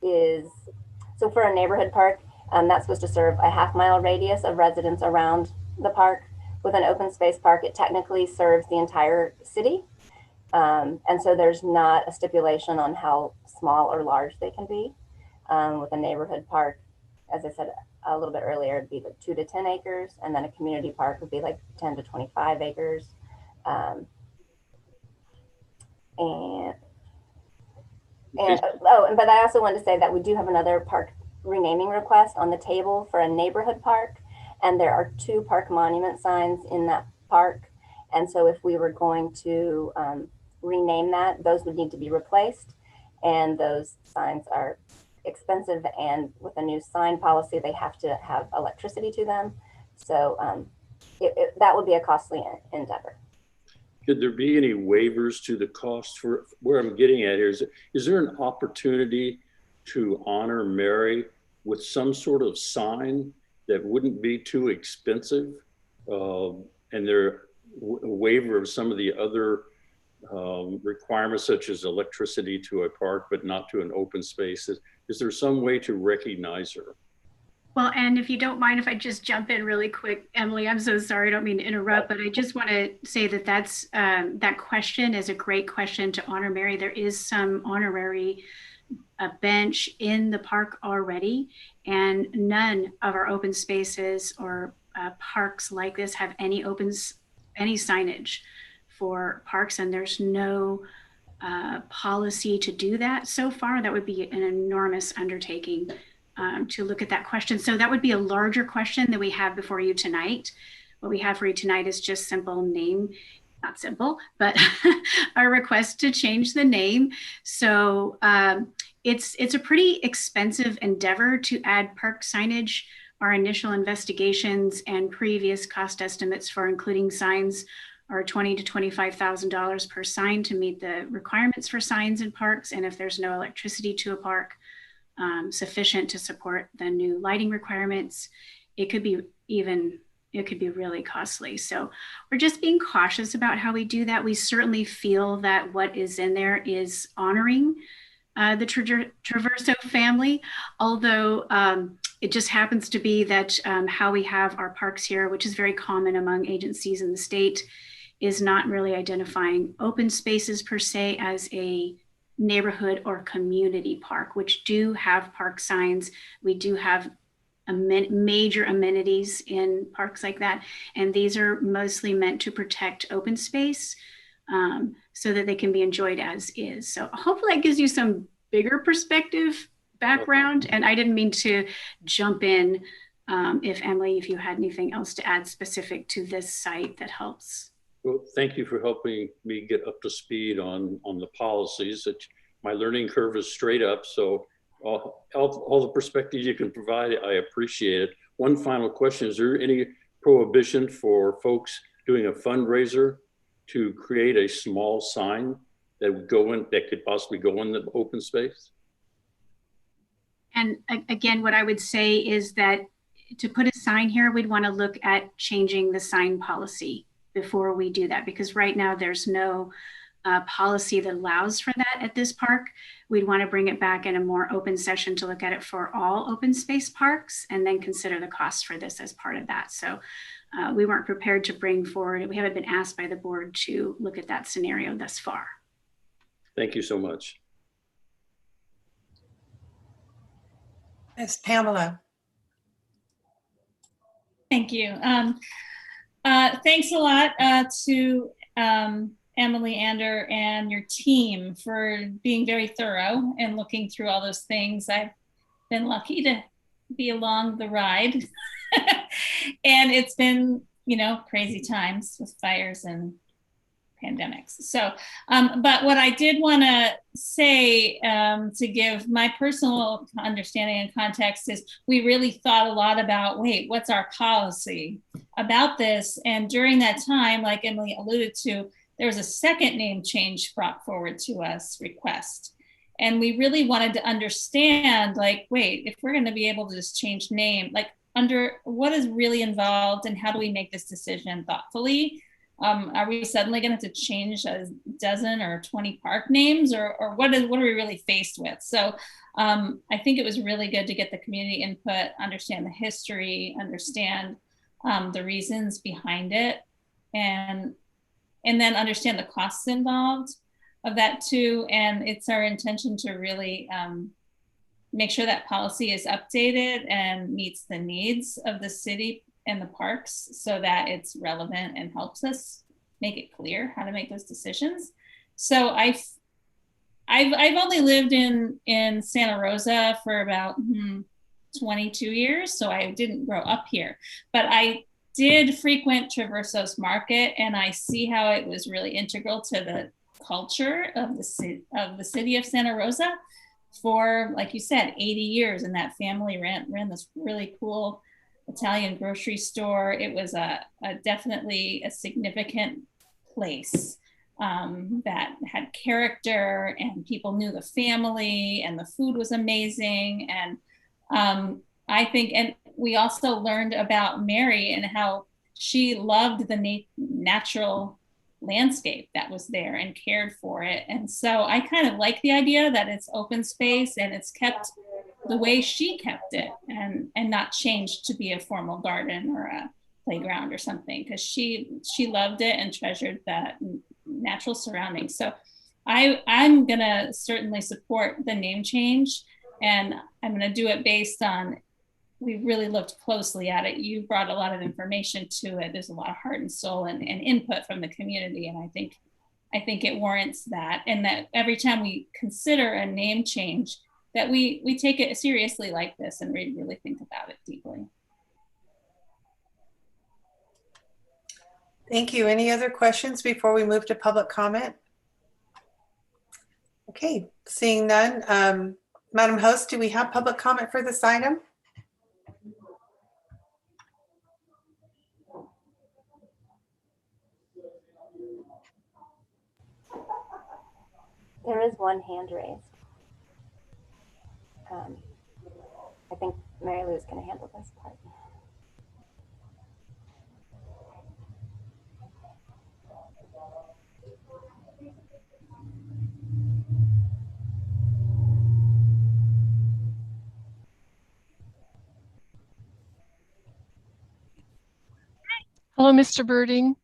is, so for a neighborhood park, that's supposed to serve a half-mile radius of residents around the park. With an open space park, it technically serves the entire city. And so there's not a stipulation on how small or large they can be. With a neighborhood park, as I said a little bit earlier, it'd be like 2 to 10 acres, and then a community park would be like 10 to 25 acres. But I also wanted to say that we do have another park renaming request on the table for a neighborhood park, and there are 2 park monument signs in that park. And so if we were going to rename that, those would need to be replaced, and those signs are expensive, and with a new sign policy they have to have electricity to them, so that would be a costly endeavor. Could there be any waivers to the cost? For where I'm getting at here is there an opportunity to honor Mary with some sort of sign that wouldn't be too expensive, and there a waiver of some of the other requirements such as electricity to a park but not to an open space? Is there some way to recognize her? Well, and if you don't mind if I just jump in really quick, Emily, I'm so sorry, I don't mean to interrupt, but I just want to say that that question is a great question to honor Mary. There is some honorary bench in the park already, and none of our open spaces or parks like this have any signage for parks, and there's no policy to do that so far. That would be an enormous undertaking to look at that question. So that would be a larger question that we have before you tonight. What we have for you tonight is just simple name, not simple, but our request to change the name. So it's a pretty expensive endeavor to add park signage. Our initial investigations and previous cost estimates for including signs are $20,000 to $25,000 per sign to meet the requirements for signs in parks. And if there's no electricity to a park sufficient to support the new lighting requirements, it could be really costly. So we're just being cautious about how we do that. We certainly feel that what is in there is honoring the Traverso family, although it just happens to be that how we have our parks here, which is very common among agencies in the state, is not really identifying open spaces per se as a neighborhood or community park, which do have park signs. We do have major amenities in parks like that. And these are mostly meant to protect open space so that they can be enjoyed as is. So hopefully that gives you some bigger perspective background. And I didn't mean to jump in if Emily, if you had anything else to add specific to this site that helps. Well, thank you for helping me get up to speed on the policies. My learning curve is straight up, so all the perspectives you can provide, I appreciate it. One final question: is there any prohibition for folks doing a fundraiser to create a small sign that would could possibly go in the open space? And again, what I would say is that to put a sign here, we'd want to look at changing the sign policy before we do that, because right now there's no policy that allows for that at this park. We'd want to bring it back in a more open session to look at it for all open space parks and then consider the cost for this as part of that. So we weren't prepared to bring forward, we haven't been asked by the board to look at that scenario thus far. Thank you so much. Ms. Pamela. Thank you. Thanks a lot to Emily Ander and your team for being very thorough and looking through all those things. I've been lucky to be along the ride. And it's been, crazy times with fires and pandemics. So, but what I did want to say to give my personal understanding and context is we really thought a lot about, wait, what's our policy about this? And during that time, like Emily alluded to, there was a second name change brought forward to us request. And we really wanted to understand, like, wait, if we're going to be able to just change name, like under what is really involved and how do we make this decision thoughtfully? Are we suddenly going to have to change a dozen or 20 park names, or what are we really faced with? So I think it was really good to get the community input, understand the history, understand the reasons behind it, and then understand the costs involved of that too. And it's our intention to really make sure that policy is updated and meets the needs of the city and the parks so that it's relevant and helps us make it clear how to make those decisions. So I've only lived in Santa Rosa for about 22 years, so I didn't grow up here, but I did frequent Traversos Market, and I see how it was really integral to the culture of the city of Santa Rosa for, like you said, 80 years. And that family ran this really cool Italian grocery store. It was definitely a significant place that had character, and people knew the family, and the food was amazing. And I think, and we also learned about Mary and how she loved the natural landscape that was there and cared for it. And so I kind of like the idea that it's open space and it's kept the way she kept it, and not changed to be a formal garden or a playground or something, because she loved it and treasured that natural surroundings. So I'm gonna certainly support the name change, and I'm gonna do it based on, we really looked closely at it. You brought a lot of information to it. There's a lot of heart and soul and input from the community. And I think it warrants that. And that every time we consider a name change, that we take it seriously like this and we really think about it deeply. Thank you. Any other questions before we move to public comment? Okay, seeing none. Madam Host, do we have public comment for this item? There is one hand raised. I think Mary Lou is going to handle this part. Hello, Mr. Birding.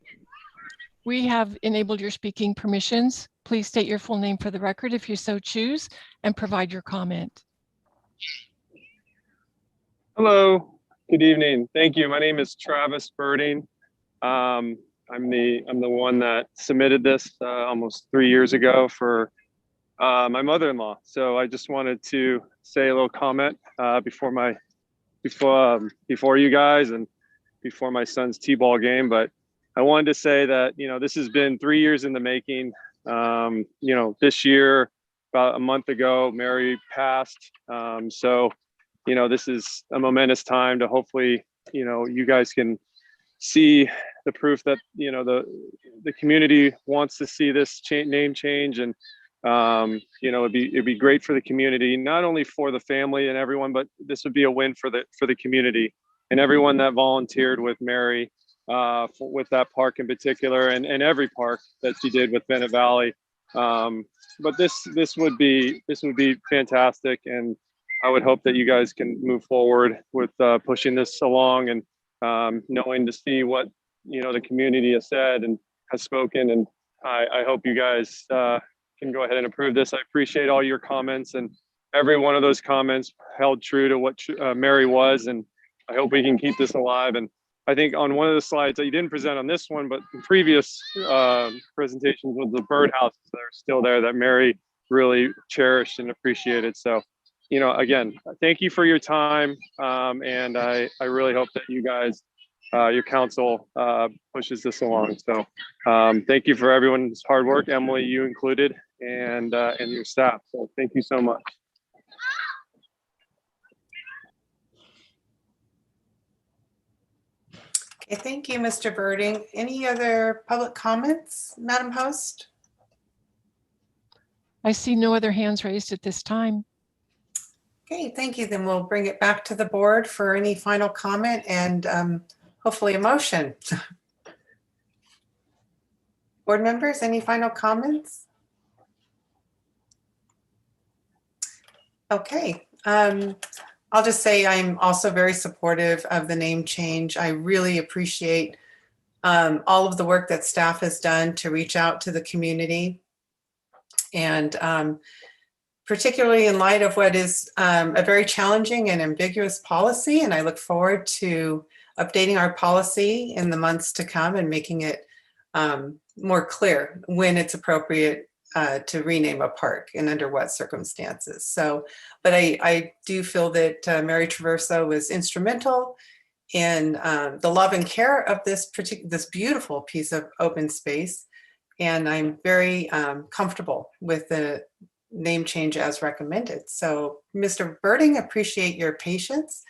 We have enabled your speaking permissions. Please state your full name for the record if you so choose, and provide your comment. Hello, good evening. Thank you. My name is Travis Birding. I'm the one that submitted this almost 3 years ago for my mother-in-law. So I just wanted to say a little comment before you guys and before my son's T-ball game. But I wanted to say that, this has been 3 years in the making. This year, about a month ago, Mary passed. So this is a momentous time to hopefully, you guys can see the proof that, the community wants to see this name change. And, it'd be great for the community, not only for the family and everyone, but this would be a win for the community and everyone that volunteered with Mary with that park in particular, and every park that she did with Bennett Valley. But this would be fantastic, and I would hope that you guys can move forward with pushing this along, and knowing to see what the community has said and has spoken. And I hope you guys can go ahead and approve this. I appreciate all your comments, and every one of those comments held true to what Mary was, and I hope we can keep this alive. And I think on one of the slides that you didn't present on this one, but in previous presentations was the birdhouses that are still there that Mary really cherished and appreciated. So, you know, again, thank you for your time. And I really hope that you guys, your council pushes this along. So thank you for everyone's hard work, Emily, you included, and your staff. So thank you so much. Okay, thank you, Mr. Birding. Any other public comments, Madam Host? I see no other hands raised at this time. Okay, thank you. Then we'll bring it back to the board for any final comment and hopefully a motion. Board members, any final comments? Okay. I'll just say I'm also very supportive of the name change. I really appreciate all of the work that staff has done to reach out to the community. And particularly in light of what is a very challenging and ambiguous policy. And I look forward to updating our policy in the months to come and making it more clear when it's appropriate to rename a park and under what circumstances. So, but I do feel that Mary Traverso was instrumental in the love and care of this beautiful piece of open space. And I'm very comfortable with the name change as recommended. So Mr. Birding, appreciate your patience.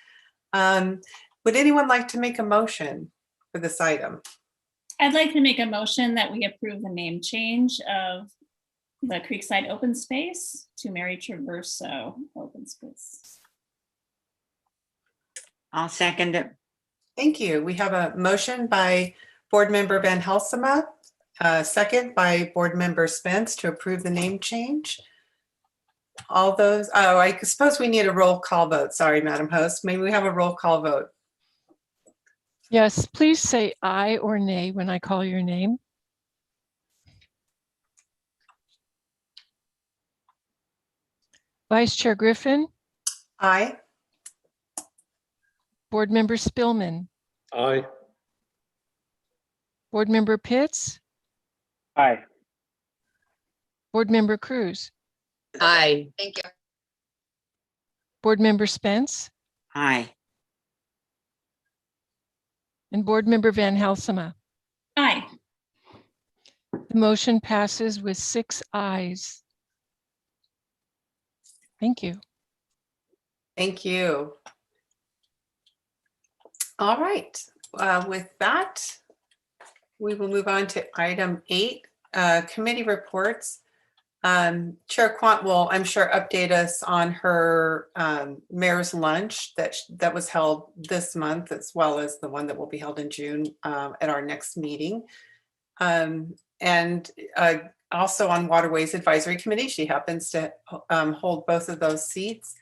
Would anyone like to make a motion for this item? I'd like to make a motion that we approve the name change of the Creekside Open Space to Mary Traverso Open Space. I'll second it. Thank you. We have a motion by Board Member Van Helsema, second by Board Member Spence to approve the name change. All those, oh, I suppose we need a roll call vote. Sorry, Madam Host. May we have a roll call vote? Yes, please say aye or nay when I call your name. Vice Chair Griffin. Aye. Board Member Spillman. Aye. Board Member Pitts. Aye. Board Member Cruz. Aye. Thank you. Board Member Spence. Aye. And Board Member Van Helsema. Aye. The motion passes with 6 ayes. Thank you. Thank you. All right. With that, we will move on to item 8, committee reports. Chair Quant will, I'm sure, update us on her mayor's lunch that was held this month, as well as the one that will be held in June at our next meeting. And also on Waterways Advisory Committee, she happens to hold both of those seats.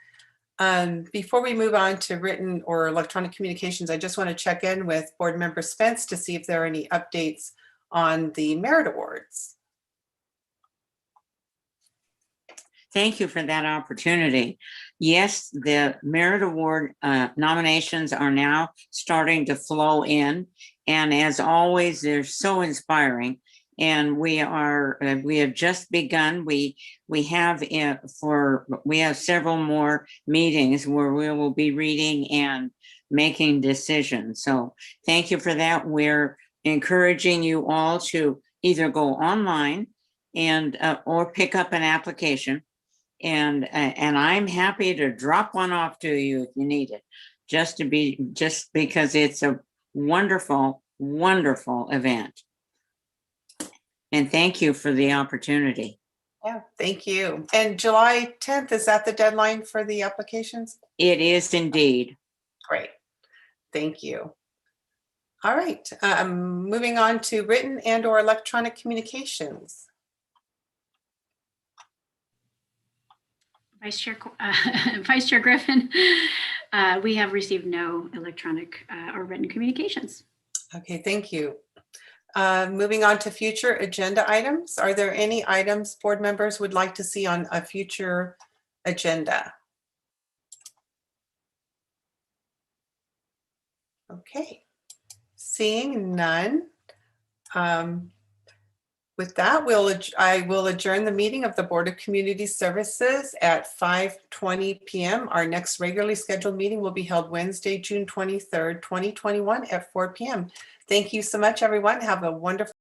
Before we move on to written or electronic communications, I just want to check in with Board Member Spence to see if there are any updates on the merit awards. Thank you for that opportunity. Yes, the Merit Award nominations are now starting to flow in. And as always, they're so inspiring. And we have just begun. We have several more meetings where we will be reading and making decisions. So thank you for that. We're encouraging you all to either go online and or pick up an application. And I'm happy to drop one off to you if you need it, just because it's a wonderful, wonderful event. And thank you for the opportunity. Yeah, thank you. And July 10th, is that the deadline for the applications? It is indeed. Great. Thank you. All right. Moving on to written and or electronic communications. Vice Chair Griffin, we have received no electronic or written communications. Okay, thank you. Moving on to future agenda items. Are there any items board members would like to see on a future agenda? Okay. Seeing none. With that, I will adjourn the meeting of the Board of Community Services at 5:20 p.m. Our next regularly scheduled meeting will be held Wednesday, June 23rd, 2021 at 4 p.m. Thank you so much, everyone. Have a wonderful